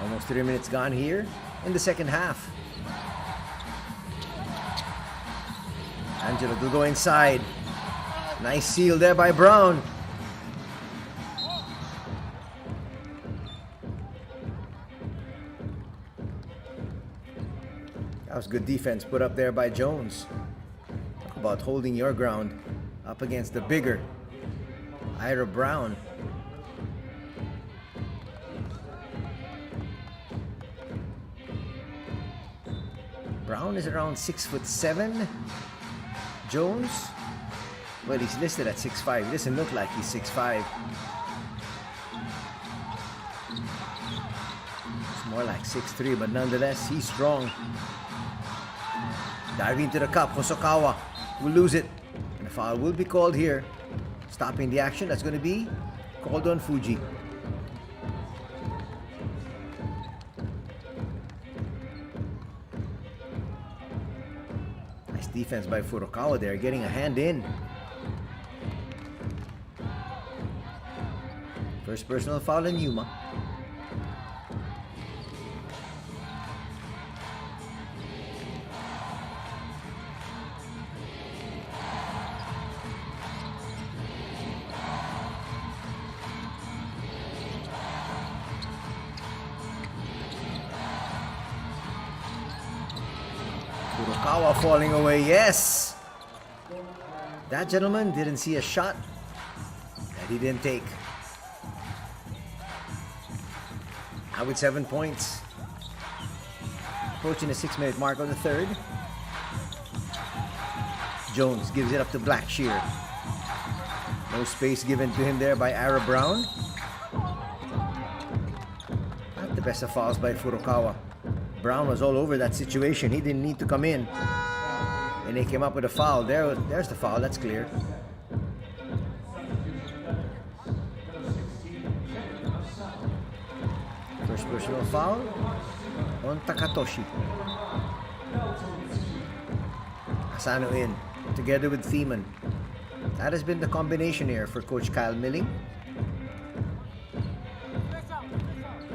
Almost 3 minutes gone here in the second half. Angelo will go inside. Nice seal there by Brown. That was good defense put up there by Jones. Talk about holding your ground up against the bigger Ira Brown. Brown is around 6'7". Jones, well, he's listed at 6'5". He doesn't look like he's 6'5". It's more like 6'3", but nonetheless, he's strong. Diving to the cup, Hosokawa will lose it. And a foul will be called here. Stopping the action, that's going to be called on Fuji. Defense by Furukawa there, getting a hand in. First personal foul on Yuma. Furukawa falling away, yes! That gentleman didn't see a shot that he didn't take. Now with 7 points. Approaching the 6-minute mark of the third. Jones gives it up to Blackshear. No space given to him there by Ira Brown. Not the best of fouls by Furukawa. Brown was all over that situation. He didn't need to come in. And they came up with a foul. There's the foul. That's clear. First personal foul on Takatoshi. Asano in together with Thiemann. That has been the combination here for Coach Kyle Milling.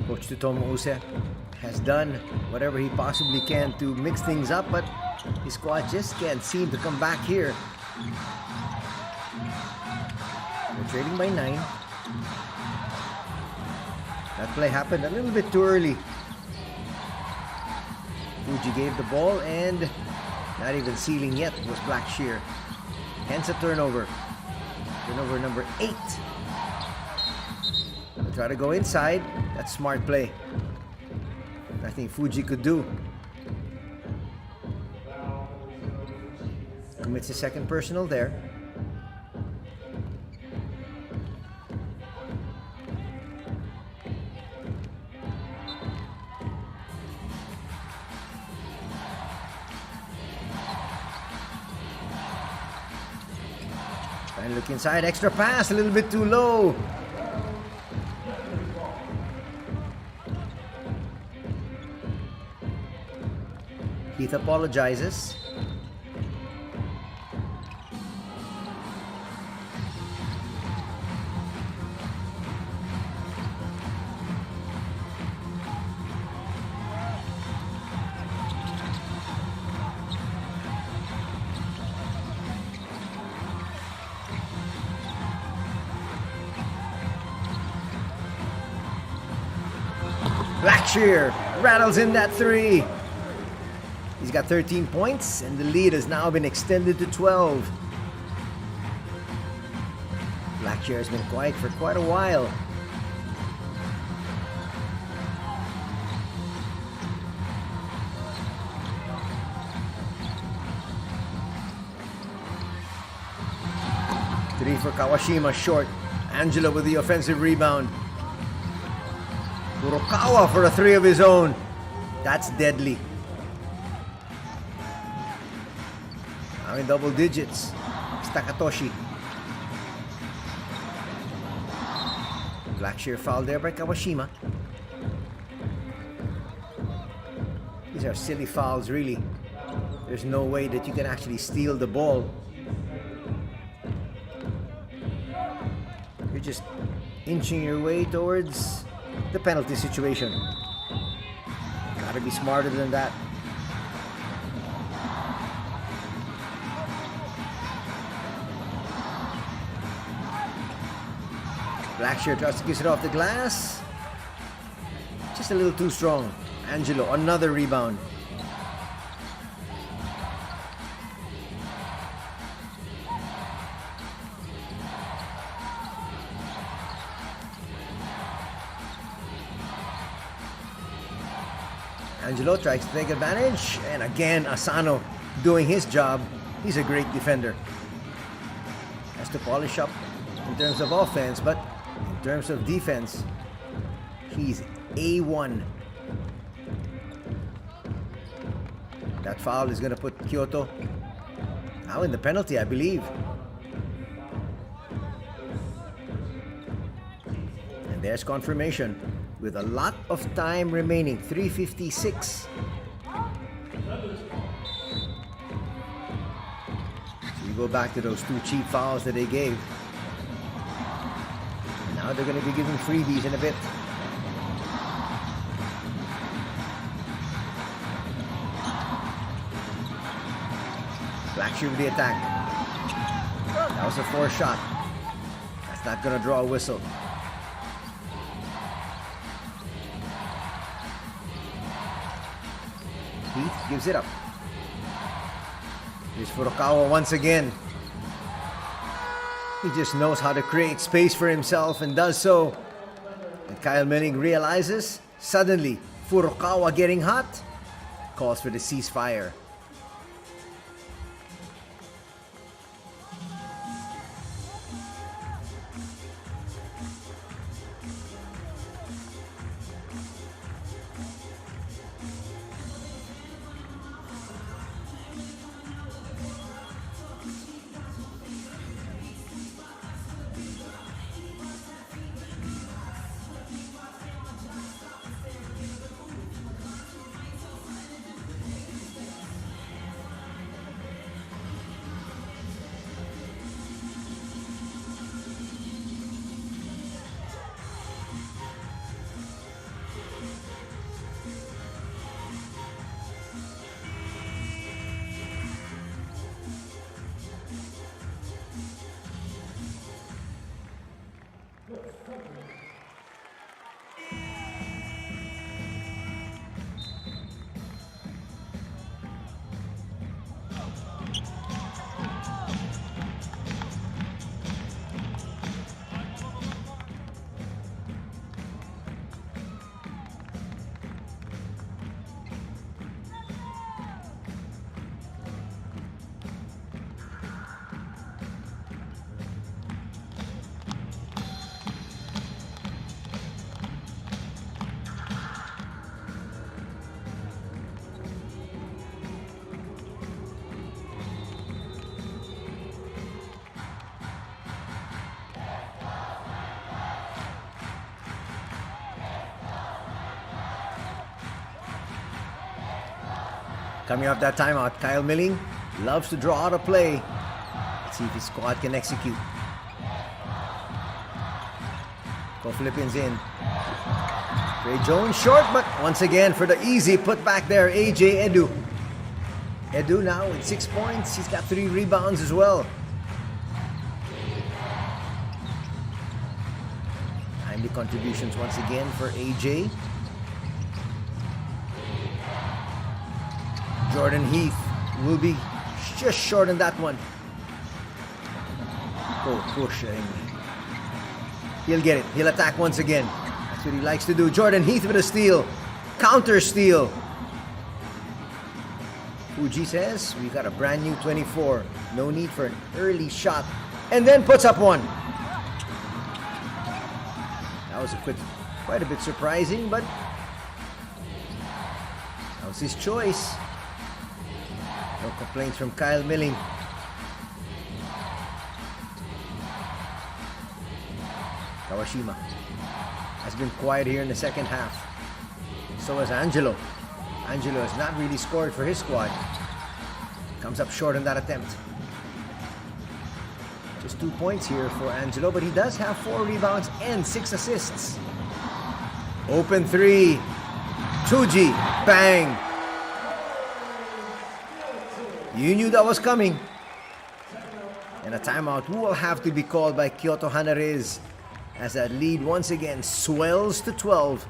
Coach Tsutomu Use has done whatever he possibly can to mix things up, but his squad just can't seem to come back here. They're trailing by 9. That play happened a little bit too early. Fuji gave the ball, and not even sealing yet was Blackshear. Hence a turnover. Turnover number 8. They'll try to go inside. That's smart play. Nothing Fuji could do. Commits a second personal there. Trying to look inside, extra pass, a little bit too low. Keith apologizes. Blackshear rattles in that 3. He's got 13 points, and the lead has now been extended to 12. Blackshear has been quiet for quite a while. Three for Kawashima, short. Angelo with the offensive rebound. Furukawa for a 3 of his own. That's deadly. Now in double digits. It's Takatoshi. Blackshear foul there by Kawashima. These are silly fouls, really. There's no way that you can actually steal the ball. You're just inching your way towards the penalty situation. Gotta be smarter than that. Blackshear tries to kiss it off the glass. Just a little too strong. Angelo, another rebound. Angelo tries to take advantage, and again Asano doing his job. He's a great defender. Has to polish up in terms of offense, but in terms of defense, he's A1. That foul is going to put Kyoto now in the penalty, I believe. And there's confirmation. With a lot of time remaining, 3:56. So we go back to those 2 cheap fouls that they gave. Now they're going to be giving freebies in a bit. Blackshear with the attack. That was a 4 shot. That's not going to draw a whistle. Gives it up. Here's Furukawa once again. He just knows how to create space for himself and does so. And Kyle Menning realizes, suddenly, Furukawa getting hot, calls for the ceasefire. Coming off that timeout, Kyle Milling loves to draw out a play. Let's see if his squad can execute. Philippines in. Trey Jones short, but once again for the easy put back there, AJ Edu. Edu now with 6 points. He's got 3 rebounds as well. Timely contributions once again for AJ. Jordan Heath will be just short on that one. Go push. He'll get it. He'll attack once again. That's what he likes to do. Jordan Heath with a steal. Counter steal. Fuji says, we got a brand new 24. No need for an early shot. And then puts up one. That was quite a bit surprising, but that was his choice. No complaints from Kyle Milling. Kawashima has been quiet here in the second half. So has Angelo. Angelo has not really scored for his squad. Comes up short on that attempt. Just 2 points here for Angelo, but he does have 4 rebounds and 6 assists. Open 3. Chuji. Bang. You knew that was coming. And a timeout will have to be called by KYOTO HANNARYZ, as that lead once again swells to 12.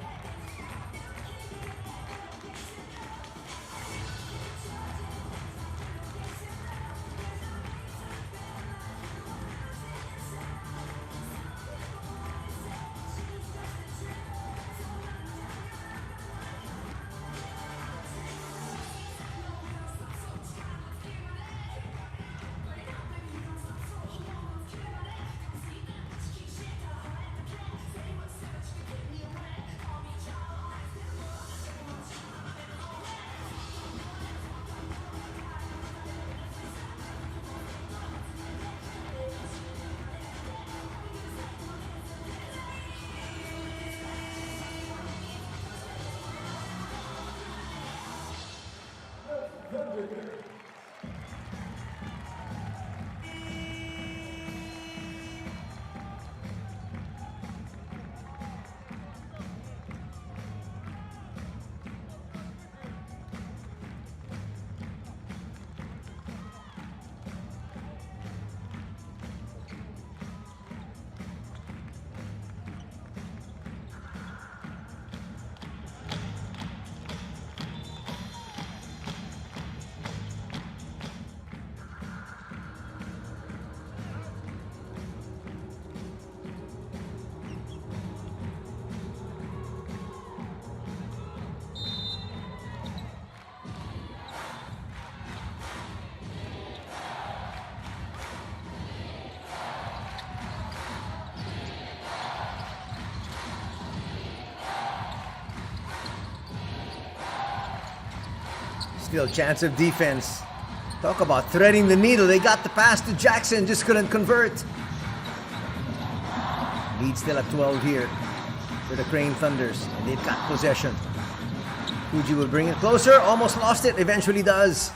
Still chance of defense. Talk about threading the needle. They got the pass to Jackson, just couldn't convert. Lead still at 12 here for the Crane Thunders. And they've got possession. Fuji will bring it closer. Almost lost it. Eventually does.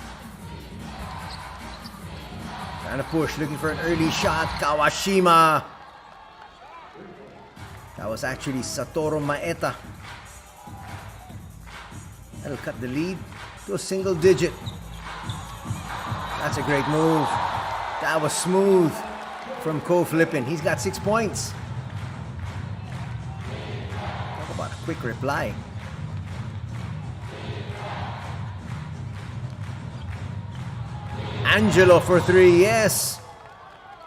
Trying to push. Looking for an early shot. Kawashima. That was actually Satoru Maeta. That'll cut the lead to a single digit. That's a great move. That was smooth from Ko Flippin. He's got 6 points. Talk about a quick reply. Angelo for 3, yes.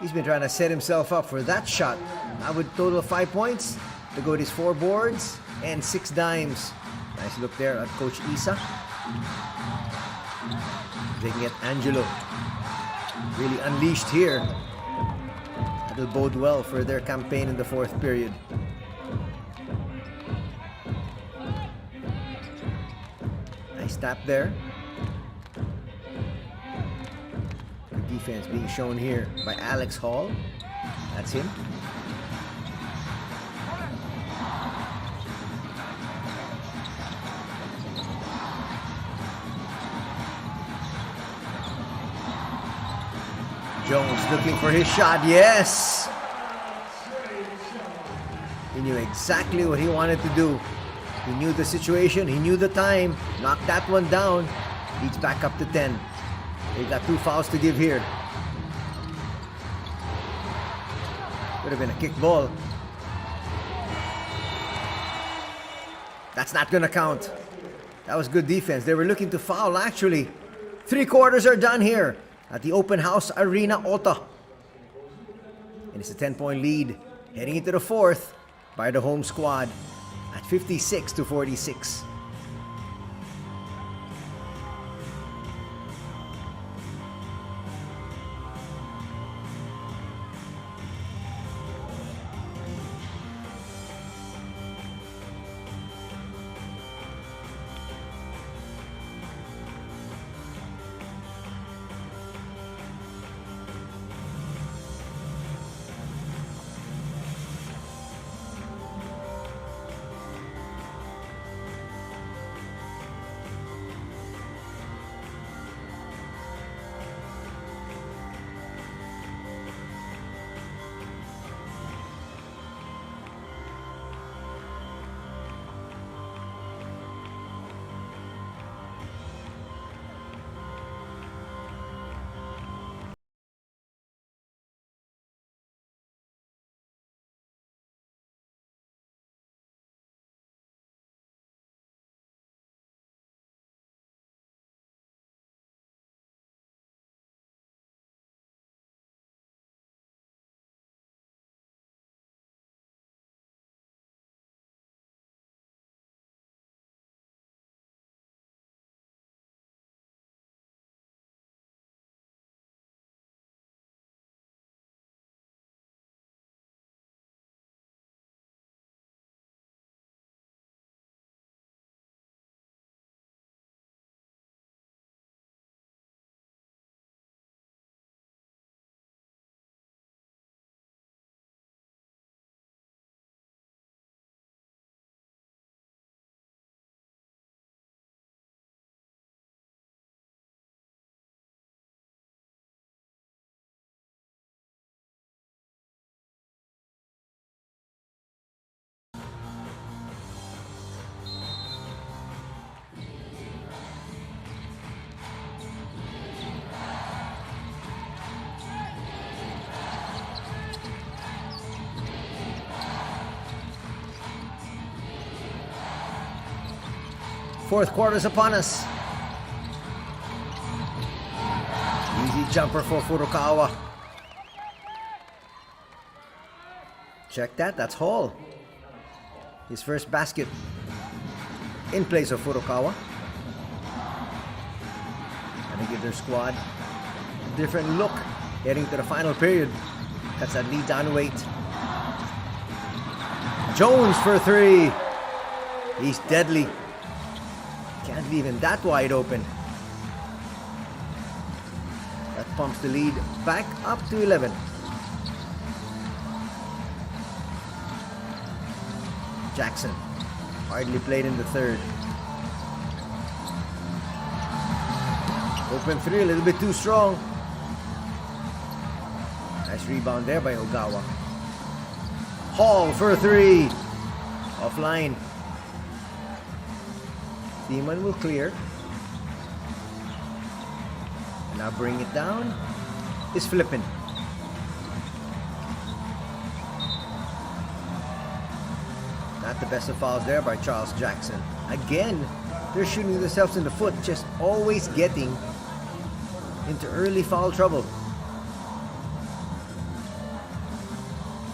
He's been trying to set himself up for that shot. Now with total of 5 points to go with his 4 boards and 6 dimes. Nice look there at Coach Isa. They can get Angelo really unleashed here. That'll bode well for their campaign in the 4th period. Nice tap there. The defense being shown here by Alex Hall. That's him. Jones looking for his shot. Yes! He knew exactly what he wanted to do. He knew the situation. He knew the time. Knocked that one down. Leads back up to 10. They've got 2 fouls to give here. Could have been a kick ball. That's not gonna count. That was good defense. They were looking to foul actually. 3 quarters are done here at the Open House Arena Ota. And it's a 10-point lead heading into the 4th by the home squad at 56-46. Fourth quarter's upon us. Easy jumper for Furukawa. Check that, that's Hall. His first basket in place of Furukawa. And they give their squad a different look heading to the final period. That's that lead down to 8. Jones for 3. He's deadly. Can't leave him that wide open. That pumps the lead back up to 11. Jackson hardly played in the 3rd. Open 3, a little bit too strong. Nice rebound there by Ogawa. Hall for 3. Offline. Seaman will clear. And now bring it down. Is flipping. Not the best of fouls there by Charles Jackson. Again, they're shooting themselves in the foot, just always getting into early foul trouble.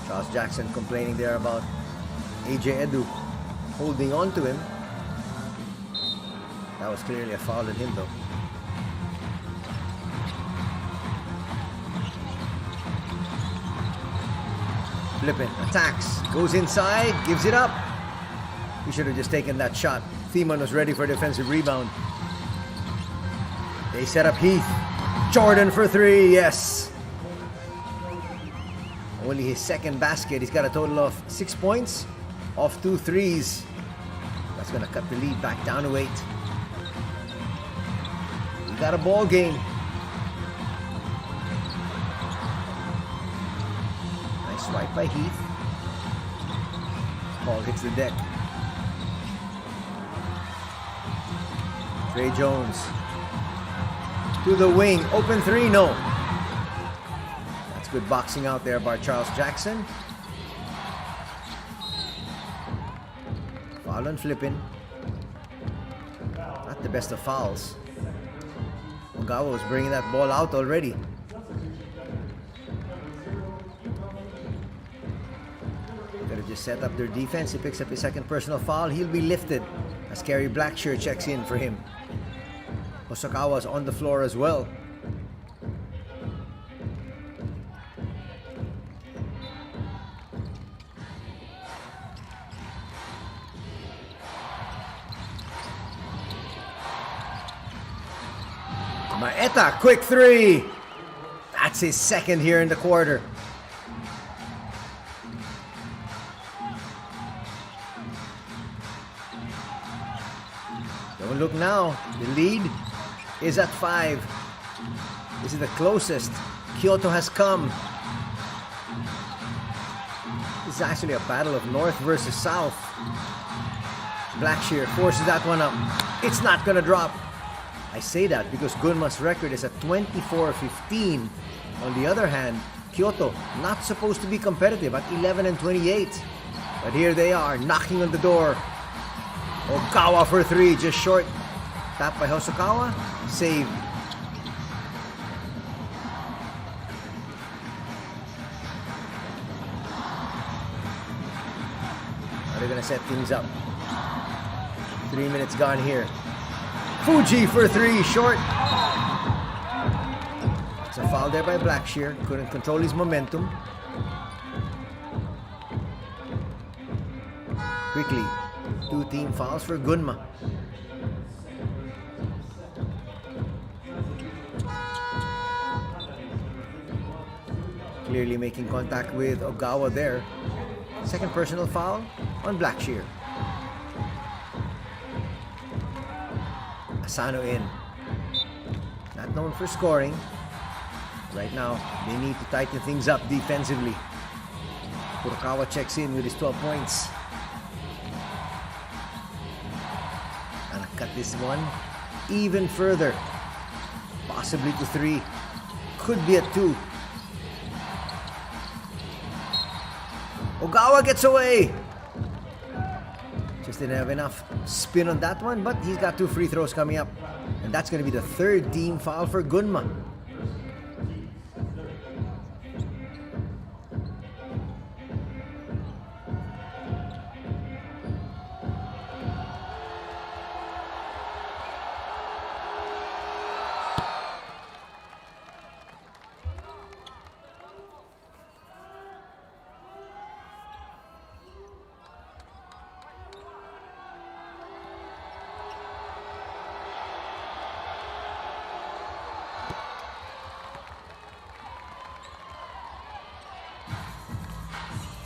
Charles Jackson complaining there about AJ Edu holding on to him. That was clearly a foul on him though. Flippin, attacks, goes inside, gives it up. He should have just taken that shot. Thiemann was ready for a defensive rebound. They set up Heath. Jordan for 3, yes. Only his 2nd basket. He's got a total of 6 points off 2 threes. That's gonna cut the lead back down to 8. We got a ball game. Swipe by Heath. Ball hits the deck. Trey Jones to the wing. Open three, no. That's good boxing out there by Charles Jackson. Foul and flipping. Not the best of fouls. Ogawa was bringing that ball out already. Gotta just set up their defense. He picks up his second personal foul. He'll be lifted as Kerry Blackshear checks in for him. Hosokawa's on the floor as well. Maeta, quick three. That's his second here in the quarter. Don't look now. The lead is at 5. This is the closest Kyoto has come. This is actually a battle of North versus South. Blackshear forces that one up. It's not gonna drop. I say that because Gunma's record is at 24-15. On the other hand, Kyoto not supposed to be competitive at 11-28. But here they are knocking on the door. Ogawa for 3, just short. Tap by Hosokawa, save. Now they're gonna set things up. 3 minutes gone here. Fuji for 3, short. It's a foul there by Blackshear. Couldn't control his momentum. Quickly, 2 team fouls for Gunma. Clearly making contact with Ogawa there. Second personal foul on Blackshear. Asano in. Not known for scoring. Right now, they need to tighten things up defensively. Furukawa checks in with his 12 points. And cut this one even further. Possibly to 3. Could be at 2. Ogawa gets away. Just didn't have enough spin on that one, but he's got 2 free throws coming up. And that's going to be the 3rd team foul for Gunma.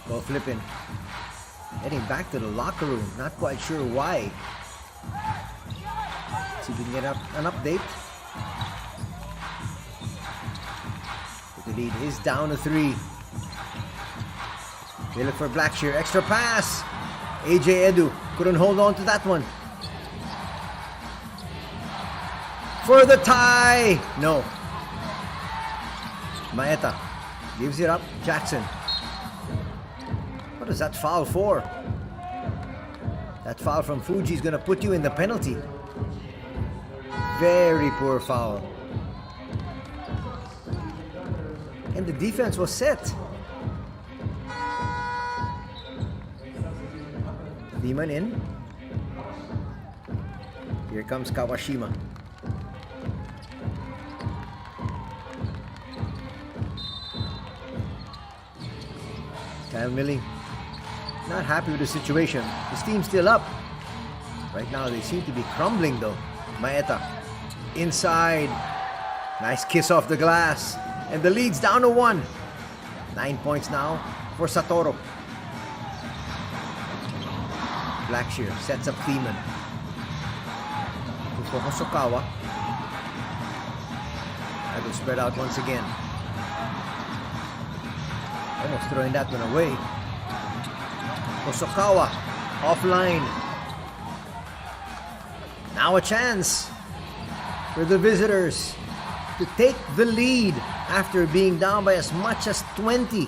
Ball flipping. Heading back to the locker room. Not quite sure why. See if we can get an update. But the lead is down to 3. They look for Blackshear. Extra pass. AJ Edu couldn't hold on to that one. For the tie. No. Maeta gives it up. Jackson. What is that foul for? That foul from Fuji is going to put you in the penalty. Very poor foul. And the defense was set. Demon in. Here comes Kawashima. Kyle Milling. Not happy with the situation. His team's still up. Right now they seem to be crumbling though. Maeta inside. Nice kiss off the glass. And the lead's down to 1. 9 points now for Satoru. Blackshear sets up Thiemann. For Hosokawa. That will spread out once again. Almost throwing that one away. Hosokawa offline. Now a chance for the visitors to take the lead after being down by as much as 20.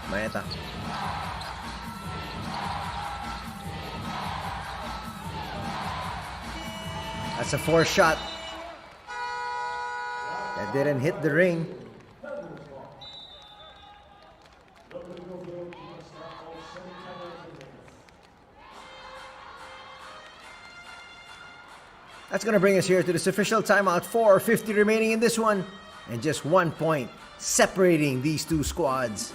Maeta. That's a 4 shot. That didn't hit the ring. That's going to bring us here to this official timeout. 4:50 remaining in this one. And just 1 point separating these two squads.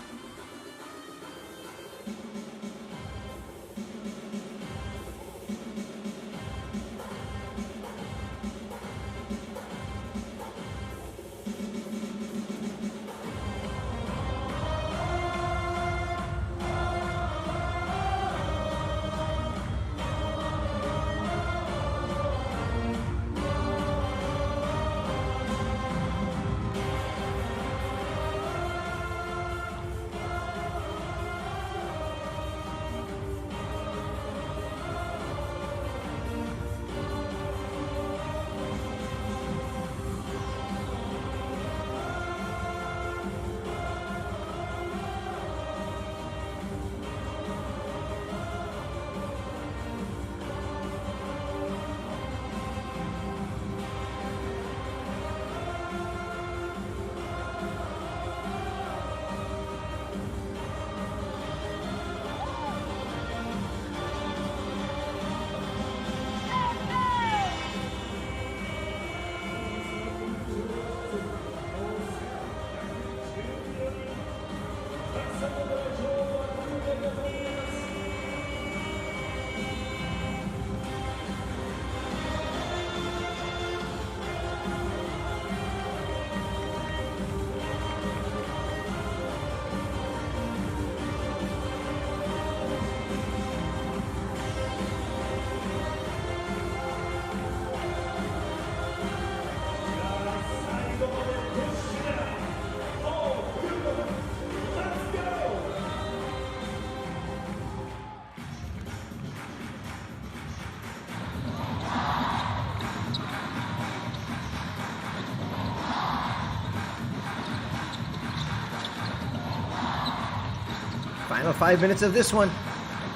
Final 5 minutes of this one.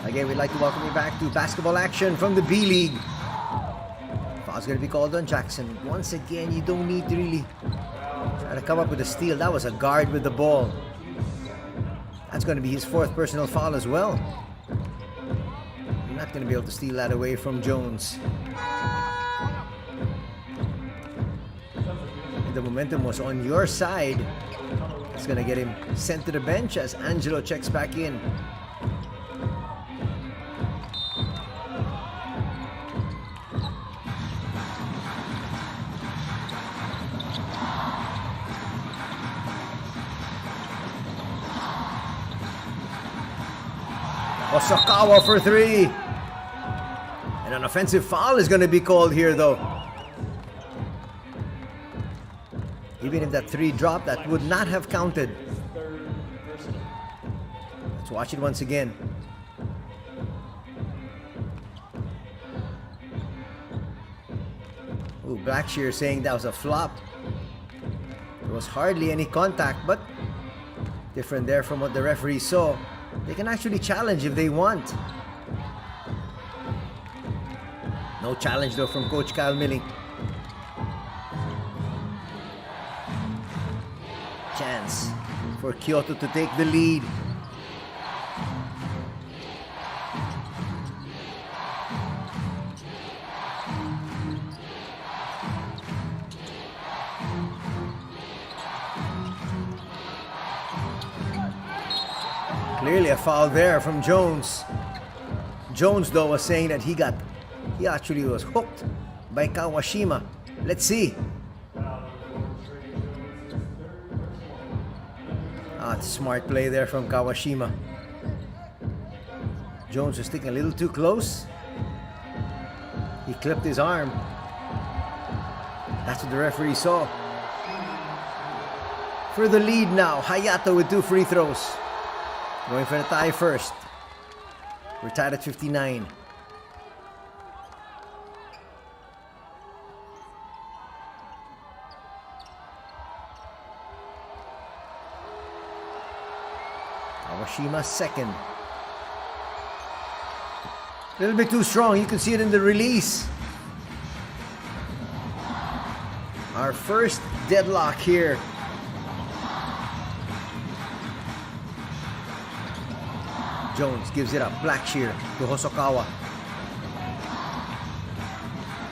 Again, we'd like to welcome you back to basketball action from the B-League. Foul's going to be called on Jackson. Once again, you don't need to really try to come up with a steal. That was a guard with the ball. That's going to be his 4th personal foul as well. You're not going to be able to steal that away from Jones. The momentum was on your side. It's going to get him sent to the bench as Angelo checks back in. Hosokawa for 3. And an offensive foul is going to be called here though. Even if that 3 dropped, that would not have counted. Let's watch it once again. Ooh, Blackshear saying that was a flop. There was hardly any contact, but different there from what the referee saw. They can actually challenge if they want. No challenge though from Coach Kyle Milling. Chance for Kyoto to take the lead. Clearly a foul there from Jones. Jones though was saying that he actually was hooked by Kawashima. Let's see. Smart play there from Kawashima. Jones was sticking a little too close. He clipped his arm. That's what the referee saw. For the lead now, Hayato with 2 free throws. Going for the tie first. We're tied at 59. Kawashima second. A little bit too strong. You can see it in the release. Our first deadlock here. Jones gives it up. Blackshear to Hosokawa.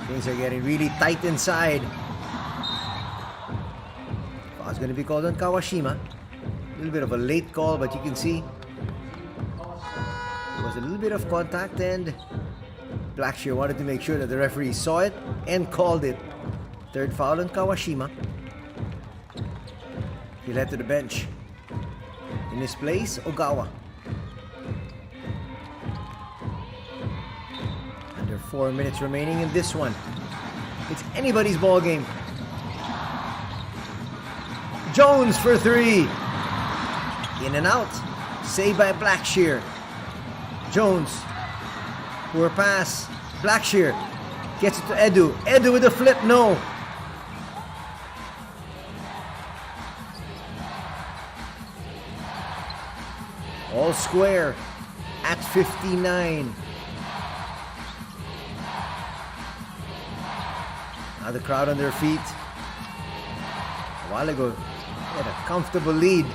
Things are getting really tight inside. Foul's going to be called on Kawashima. A little bit of a late call, but you can see there was a little bit of contact, and Blackshear wanted to make sure that the referee saw it and called it. Third foul on Kawashima. He led to the bench. In his place, Ogawa. Under 4 minutes remaining in this one. It's anybody's ball game. Jones for 3. In and out. Saved by Blackshear. Jones. Poor pass. Blackshear gets it to Edu. Edu with a flip. No. All square at 59. Now the crowd on their feet. A while ago, they had a comfortable lead.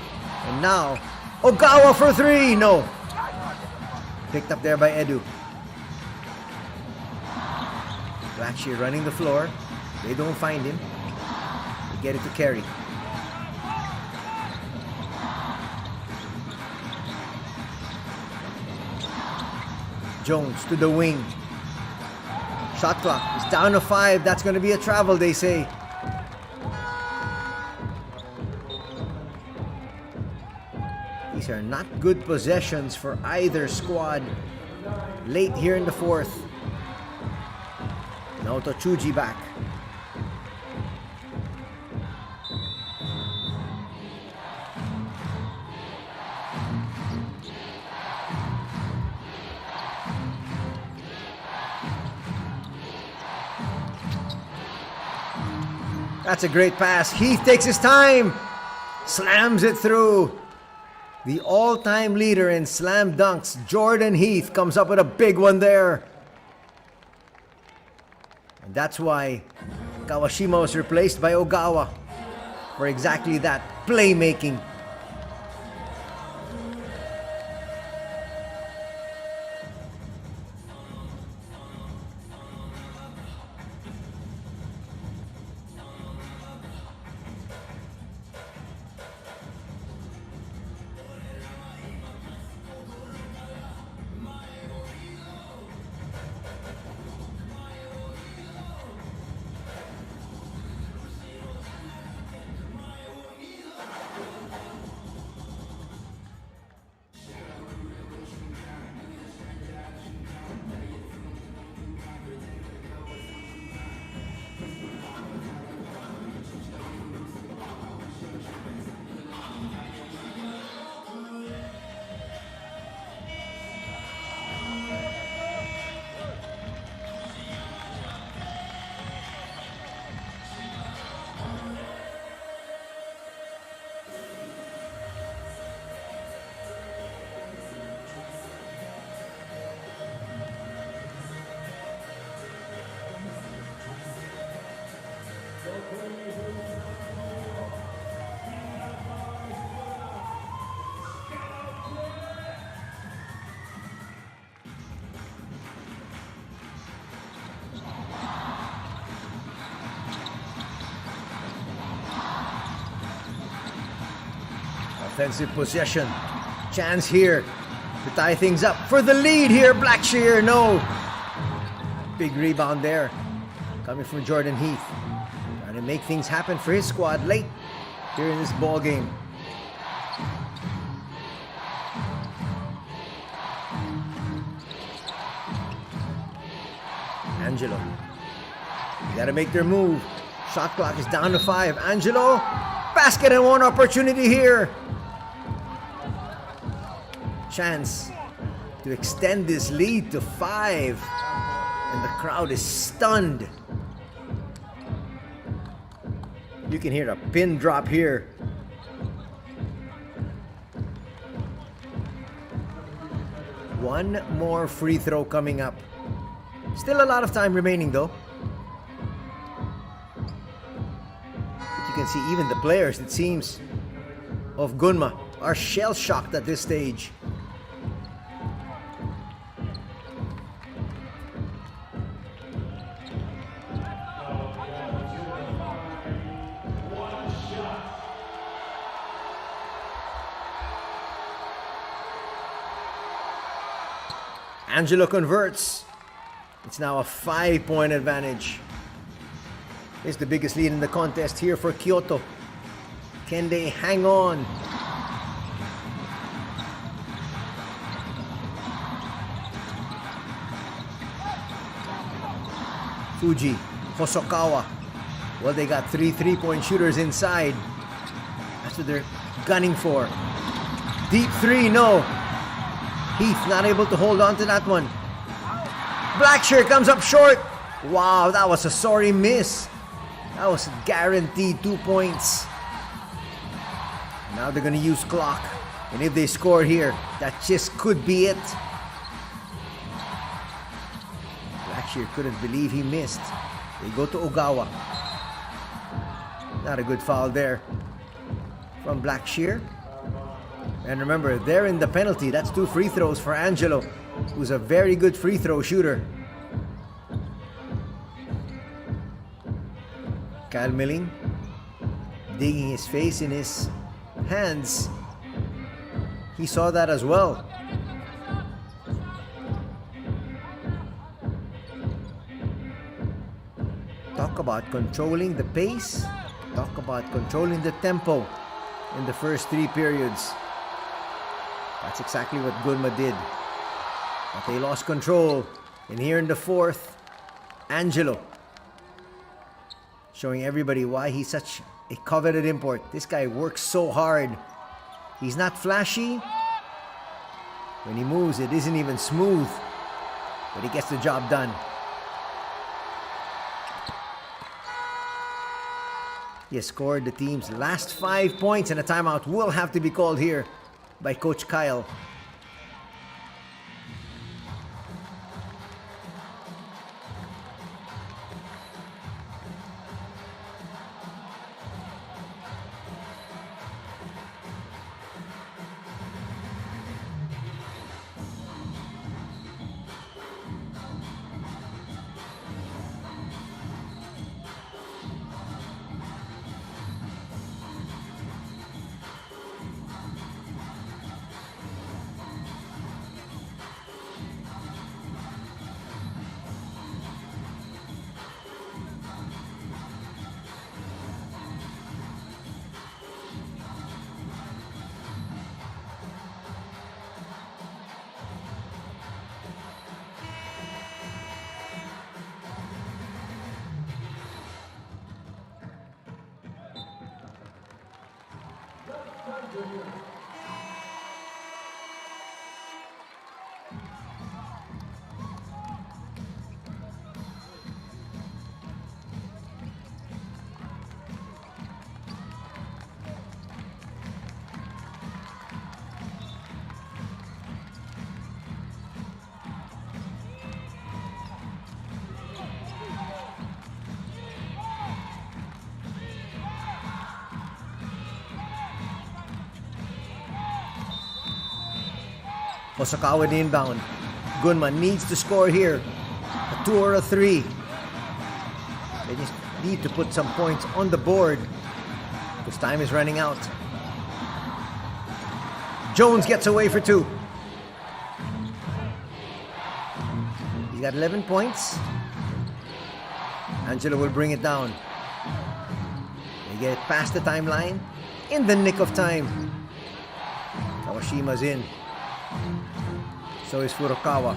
And now, Ogawa for 3. No. Picked up there by Edu. Blackshear running the floor. They don't find him. They get it to Kerry. Jones to the wing. Shot clock is down to 5. That's going to be a travel, they say. These are not good possessions for either squad. Late here in the fourth. Naoto Chuji back. That's a great pass. Heath takes his time. Slams it through. The all-time leader in slam dunks, Jordan Heath, comes up with a big one there. And that's why Kawashima was replaced by Ogawa for exactly that, playmaking. Offensive possession. Chance here to tie things up for the lead here. Blackshear, no. Big rebound there. Coming from Jordan Heath. Trying to make things happen for his squad late here in this ball game. Angelo. They gotta make their move. Shot clock is down to 5. Angelo, basket and one opportunity here. Chance to extend this lead to 5. And the crowd is stunned. You can hear a pin drop here. One more free throw coming up. Still a lot of time remaining though. But you can see even the players, it seems, of Gunma are shell-shocked at this stage. Angelo converts. It's now a 5-point advantage. It's the biggest lead in the contest here for Kyoto. Can they hang on? Fuji, Hosokawa. Well, they got 3 3-point shooters inside. That's what they're gunning for. Deep 3, no. Heath not able to hold on to that one. Blackshear comes up short. Wow, that was a sorry miss. That was guaranteed 2 points. Now they're going to use clock. And if they score here, that just could be it. Blackshear couldn't believe he missed. They go to Ogawa. Not a good foul there from Blackshear. And remember, they're in the penalty. That's 2 free throws for Angelo, who's a very good free throw shooter. Kyle Milling digging his face in his hands. He saw that as well. Talk about controlling the pace. Talk about controlling the tempo in the first 3 periods. That's exactly what Gunma did. But they lost control. And here in the 4th, Angelo showing everybody why he's such a coveted import. This guy works so hard. He's not flashy. When he moves, it isn't even smooth. But he gets the job done. He has scored the team's last 5 points, and a timeout will have to be called here by Coach Kyle. Hosokawa the inbound. Gunma needs to score here. A 2 or a 3. They just need to put some points on the board because time is running out. Jones gets away for 2. He's got 11 points. Angelo will bring it down. They get it past the timeline in the nick of time. Kawashima's in. So is Furukawa.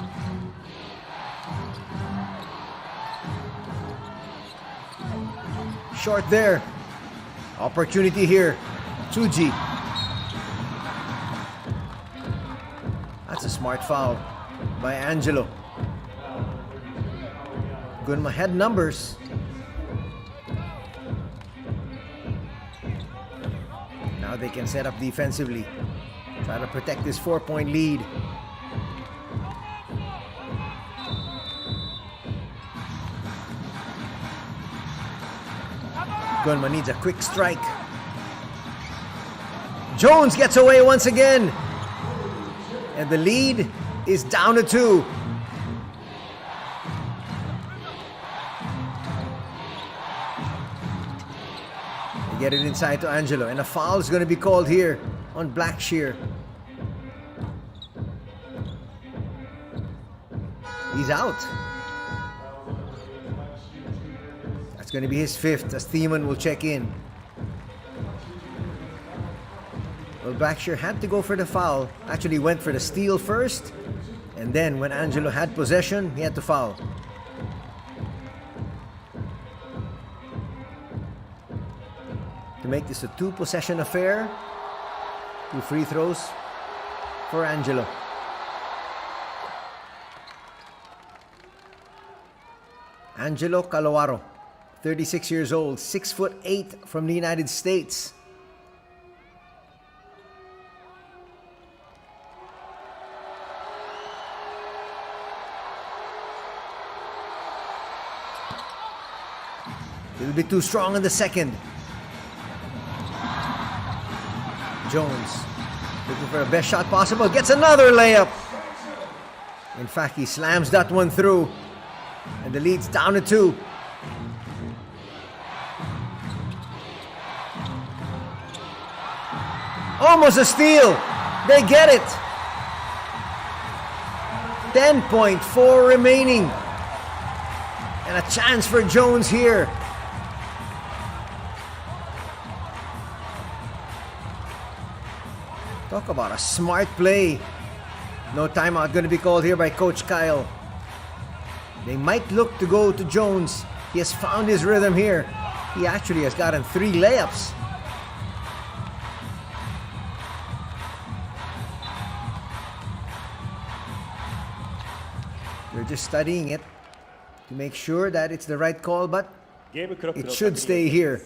Short there. Opportunity here. Tsuji. That's a smart foul by Angelo. Gunma had numbers. Now they can set up defensively. Try to protect this 4-point lead. Gunma needs a quick strike. Jones gets away once again. And the lead is down to 2. They get it inside to Angelo. And a foul is going to be called here on Blackshear. He's out. That's going to be his 5th as Thiemann will check in. Well, Blackshear had to go for the foul. Actually went for the steal first. And then when Angelo had possession, he had to foul. To make this a 2-possession affair. 2 free throws for Angelo. Angelo Calawaro, 36 years old, 6'8" from the United States. It'll be too strong in the second. Jones looking for the best shot possible. Gets another layup. In fact, he slams that one through. And the lead's down to 2. Almost a steal. They get it. 10.4 remaining. And a chance for Jones here. Talk about a smart play. No timeout going to be called here by Coach Kyle. They might look to go to Jones. He has found his rhythm here. He actually has gotten 3 layups. They're just studying it to make sure that it's the right call, but it should stay here.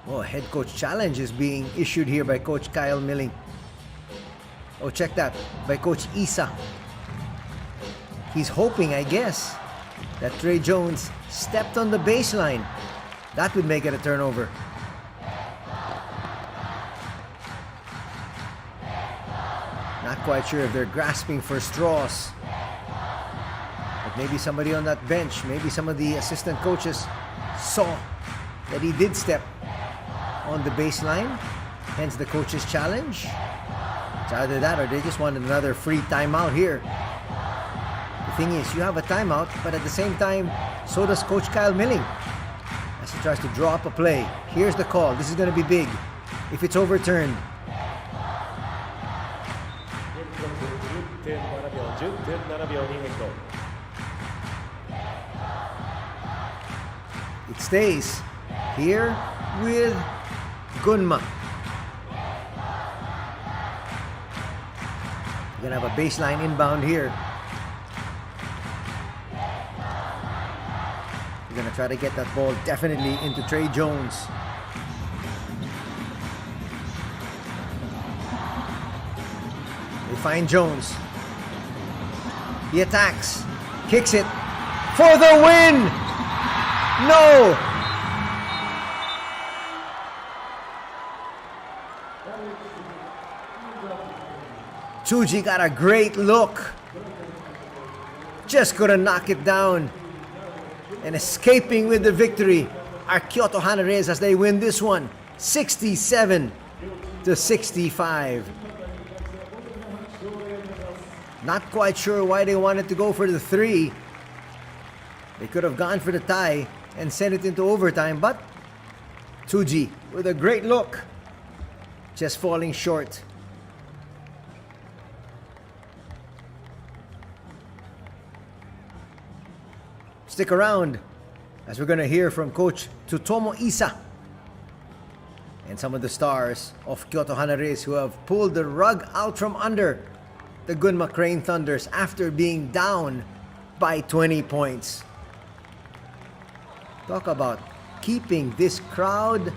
Oh, head coach challenge is being issued here by Coach Kyle Milling. Oh, check that, by Coach Isa. He's hoping, I guess, that Trey Jones stepped on the baseline. That would make it a turnover. Not quite sure if they're grasping for straws. But maybe somebody on that bench, maybe some of the assistant coaches saw that he did step on the baseline. Hence the coach's challenge. It's either that or they just wanted another free timeout here. The thing is, you have a timeout, but at the same time, so does Coach Kyle Milling as he tries to draw up a play. Here's the call. This is going to be big if it's overturned. It stays here with Gunma. We're going to have a baseline inbound here. We're going to try to get that ball definitely into Trey Jones. They find Jones. He attacks. Kicks it. For the win! No! Tsuji got a great look. Just couldn't knock it down. And escaping with the victory are KYOTO HANNARYZ as they win this one 67-65. Not quite sure why they wanted to go for the 3. They could have gone for the tie and sent it into overtime, but Tsuji with a great look, just falling short. Stick around. as we're going to hear from Coach Tsutomu Isa and some of the stars of Kyoto HANNARYZ who have pulled the rug out from under the Gunma Crane Thunders after being down by 20 points. Talk about keeping this crowd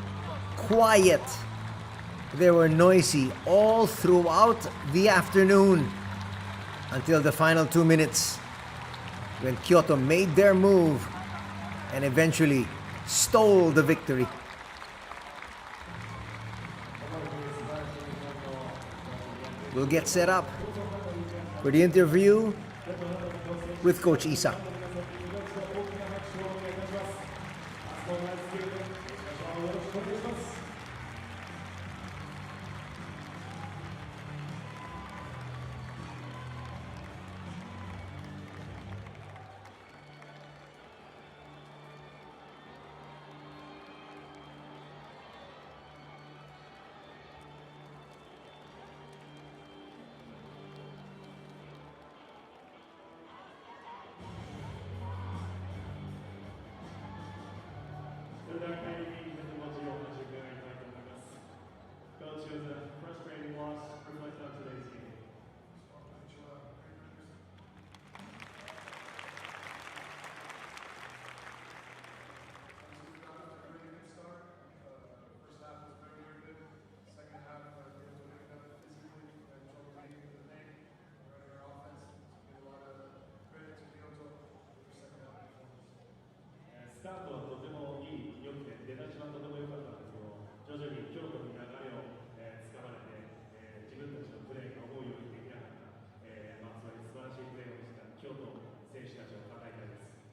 quiet. They were noisy all throughout the afternoon until the final 2 minutes when Kyoto made their move and eventually stole the victory. We'll get set up for the interview with Coach Isa.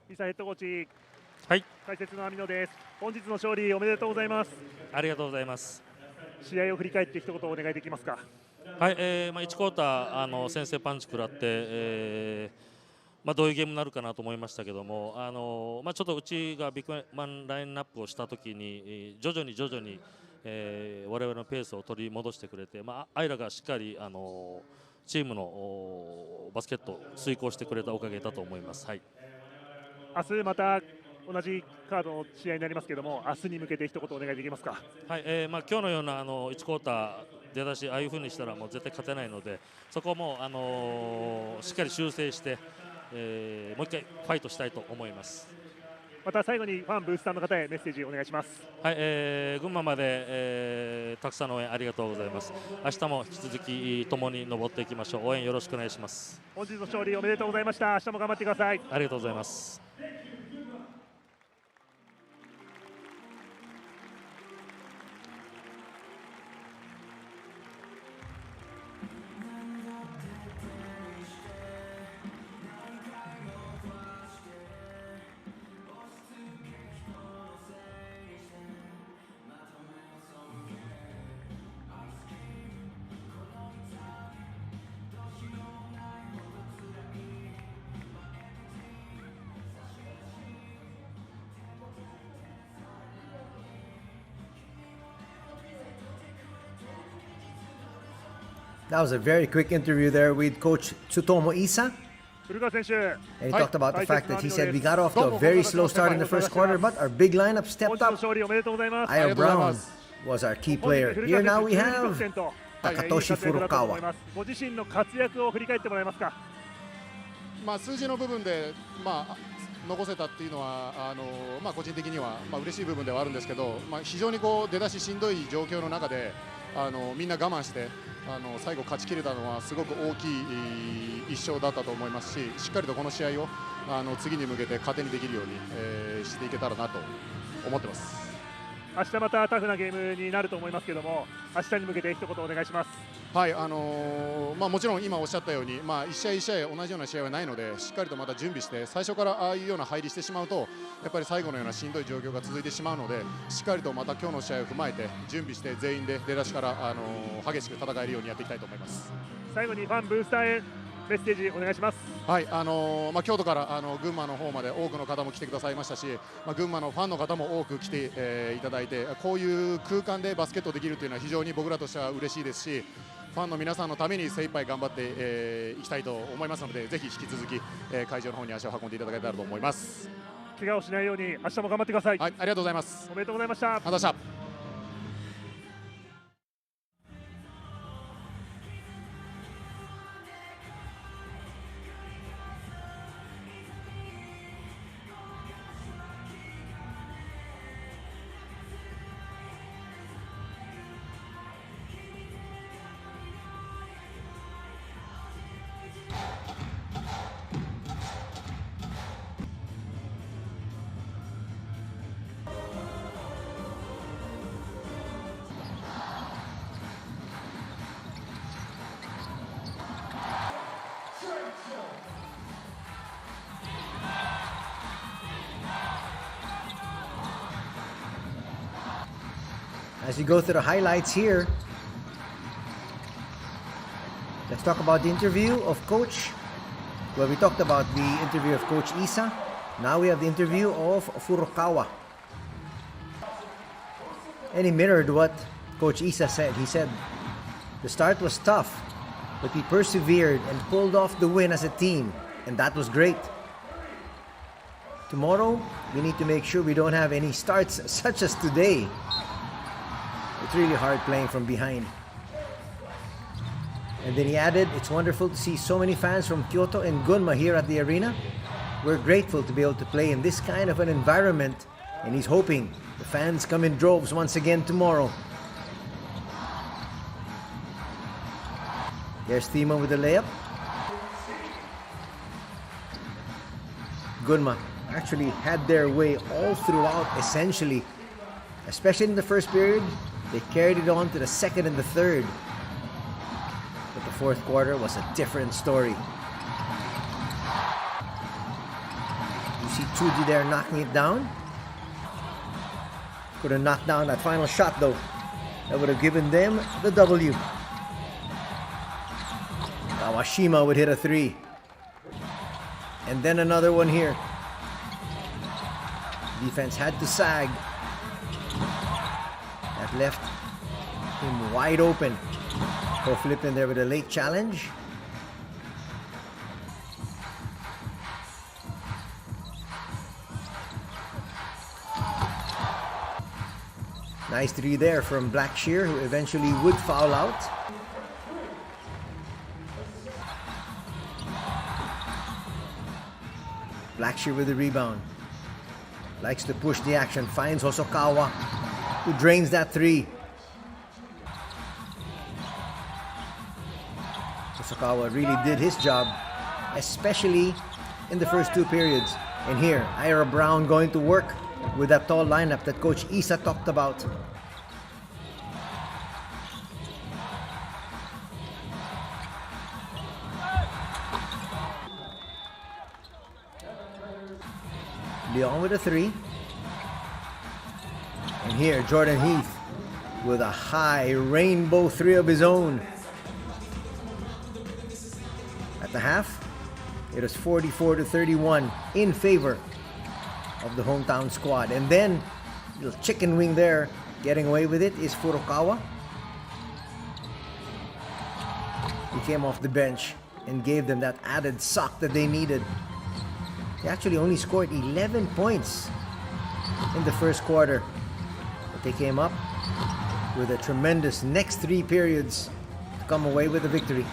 伊佐ヘッドコーチ、はい、解説の網野です。本日の勝利おめでとうございます。ありがとうございます。試合を振り返って一言お願いできますか。はい、1クォーター先制パンチ食らって、どういうゲームになるかなと思いましたけども、ちょっとうちがビッグマンラインナップをしたときに徐々に我々のペースを取り戻してくれて、アイラがしっかりチームのバスケットを遂行してくれたおかげだと思います。はい。明日また同じカードの試合になりますけども、明日に向けて一言お願いできますか。はい、今日のような1クォーター出だしああいう風にしたらもう絶対勝てないので、そこもしっかり修正して、もう一回ファイトしたいと思います。また最後にファンブースターの方へメッセージお願いします。はい、群馬まで、たくさんの応援ありがとうございます。明日も引き続き共に登っていきましょう。応援よろしくお願いします。本日の勝利おめでとうございました。明日も頑張ってください。ありがとうございます。That was a very quick interview there with Coach Tsutomu Isa. And he talked about the fact that he said we got off to a very slow start in the first quarter, but our big lineup stepped up. Aya Brown was our key player. Here now we have Takatoshi Furukawa. ご自身の活躍を振り返ってもらえますか。数字の部分で残せたっていうのは個人的には嬉しい部分ではあるんですけど、非常に出だししんどい状況の中でみんな我慢して最後勝ち切れたのはすごく大きい一勝だったと思いますし、しっかりとこの試合を次に向けて糧にできるように、していけたらなと思ってます。明日またタフなゲームになると思いますけども、明日に向けて一言お願いします。はい、もちろん今おっしゃったように、一試合一試合同じような試合はないので、しっかりとまた準備して最初からああいうような入りしてしまうとやっぱり最後のようなしんどい状況が続いてしまうので、しっかりとまた今日の試合を踏まえて準備して全員で出だしから、激しく戦えるようにやっていきたいと思います。最後にファンブースターへメッセージお願いします。はい、京都から群馬の方まで多くの方も来てくださいましたし、群馬のファンの方も多く来て、いただいて、こういう空間でバスケットできるというのは非常に僕らとしては嬉しいですし、ファンの皆さんのために精一杯頑張って、いきたいと思いますので、ぜひ引き続き、会場の方に足を運んでいただけたらと思います。怪我をしないように明日も頑張ってください。はい、ありがとうございます。おめでとうございました。ありがとうございました。As we go through the highlights here, let's talk about the interview of Coach. Well, we talked about the interview of Coach Isa. Now we have the interview of Furukawa. And he mirrored what Coach Isa said. He said, the start was tough, but we persevered and pulled off the win as a team, and that was great. Tomorrow, we need to make sure we don't have any starts such as today. It's really hard playing from behind. And then he added, it's wonderful to see so many fans from Kyoto and Gunma here at the arena. We're grateful to be able to play in this kind of an environment, and he's hoping the fans come in droves once again tomorrow. There's Thima with the layup. Gunma actually had their way all throughout, essentially. Especially in the first period, they carried it on to the second and the third. But the fourth quarter was a different story. You see Chuji there knocking it down. Couldn't knock down that final shot though. That would have given them the W. Kawashima would hit a three. And then another one here. Defense had to sag. That left him wide open. Go flip in there with a late challenge. Nice three there from Blackshear, who eventually would foul out. Blackshear with the rebound. Likes to push the action. Finds Hosokawa, who drains that three. Hosokawa really did his job, especially in the first two periods. And here, Ira Brown going to work with that tall lineup that Coach Isa talked about. Leon with a three. And here, Jordan Heath with a high rainbow three of his own. At the half, it was 44-31 in favor of the hometown squad. And then, little chicken wing there, getting away with it is Furukawa. He came off the bench and gave them that added suck that they needed. They actually only scored 11 points in the first quarter. But they came up with a tremendous next three periods to come away with a victory.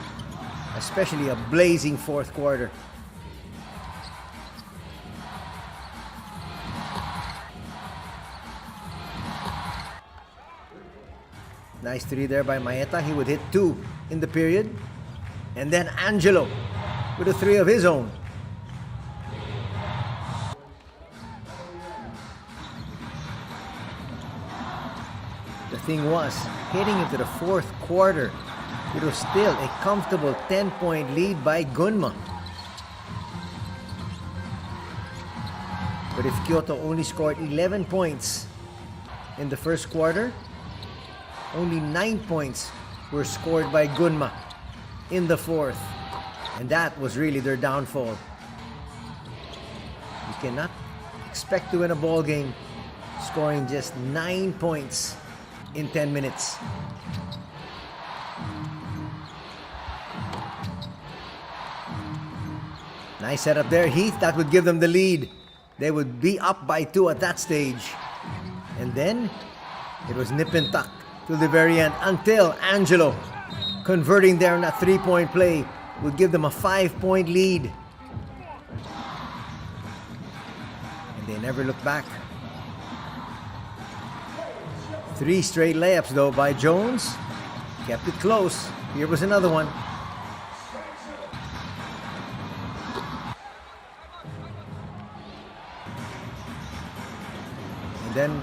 Especially a blazing fourth quarter. Nice three there by Maeta. He would hit two in the period. And then Angelo with a three of his own. The thing was, heading into the fourth quarter, it was still a comfortable 10-point lead by Gunma. But if Kyoto only scored 11 points in the first quarter, only 9 points were scored by Gunma in the fourth. And that was really their downfall. You cannot expect to win a ball game scoring just 9 points in 10 minutes. Nice setup there, Heath. That would give them the lead. They would be up by 2 at that stage. And then it was nip and tuck till the very end until Angelo, converting there in that 3-point play, would give them a 5-point lead. And they never looked back. 3 straight layups though by Jones. Kept it close. Here was another one. And then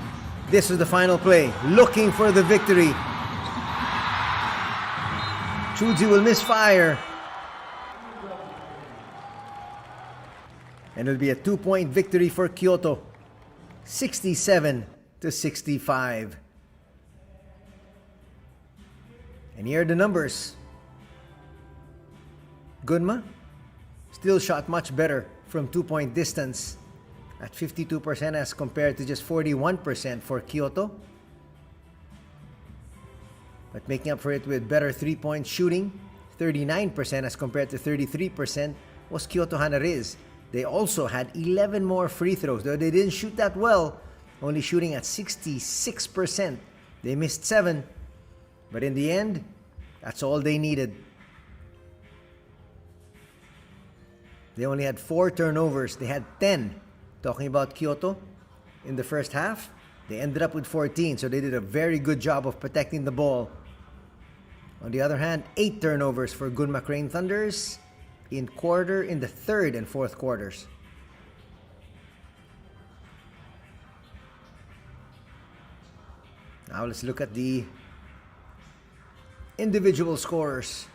this was the final play. Looking for the victory. Chuji will misfire. And it'll be a 2-point victory for Kyoto. 67-65. And here are the numbers. Gunma still shot much better from 2-point distance at 52% as compared to just 41% for Kyoto. But making up for it with better 3-point shooting, 39% as compared to 33%, was Kyoto HANNARYZ. They also had 11 more free throws, though they didn't shoot that well, only shooting at 66%. They missed 7, but in the end, that's all they needed. They only had 4 turnovers. They had 10. Talking about Kyoto, in the first half, they ended up with 14, so they did a very good job of protecting the ball. On the other hand, 8 turnovers for Gunma Crane Thunders in the third and fourth quarters. Now let's look at the individual scorers.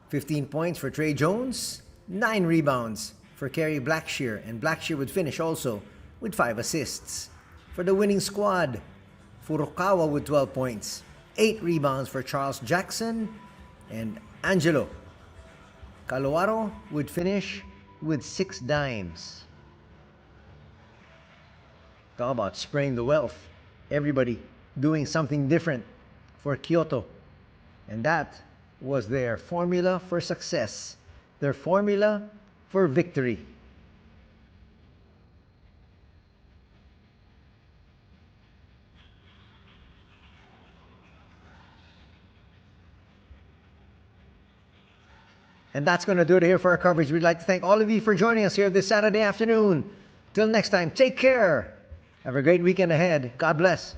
15 points for Trey Jones, 9 rebounds for Kerry Blackshear, and Blackshear would finish also with 5 assists. For the winning squad, Furukawa with 12 points, 8 rebounds for Charles Jackson, and Angelo Caluaro would finish with 6 dimes. Talk about spraying the wealth. Everybody doing something different for Kyoto. And that was their formula for success, their formula for victory. And that's going to do it here for our coverage. We'd like to thank all of you for joining us here this Saturday afternoon. Till next time, take care. Have a great weekend ahead. God bless.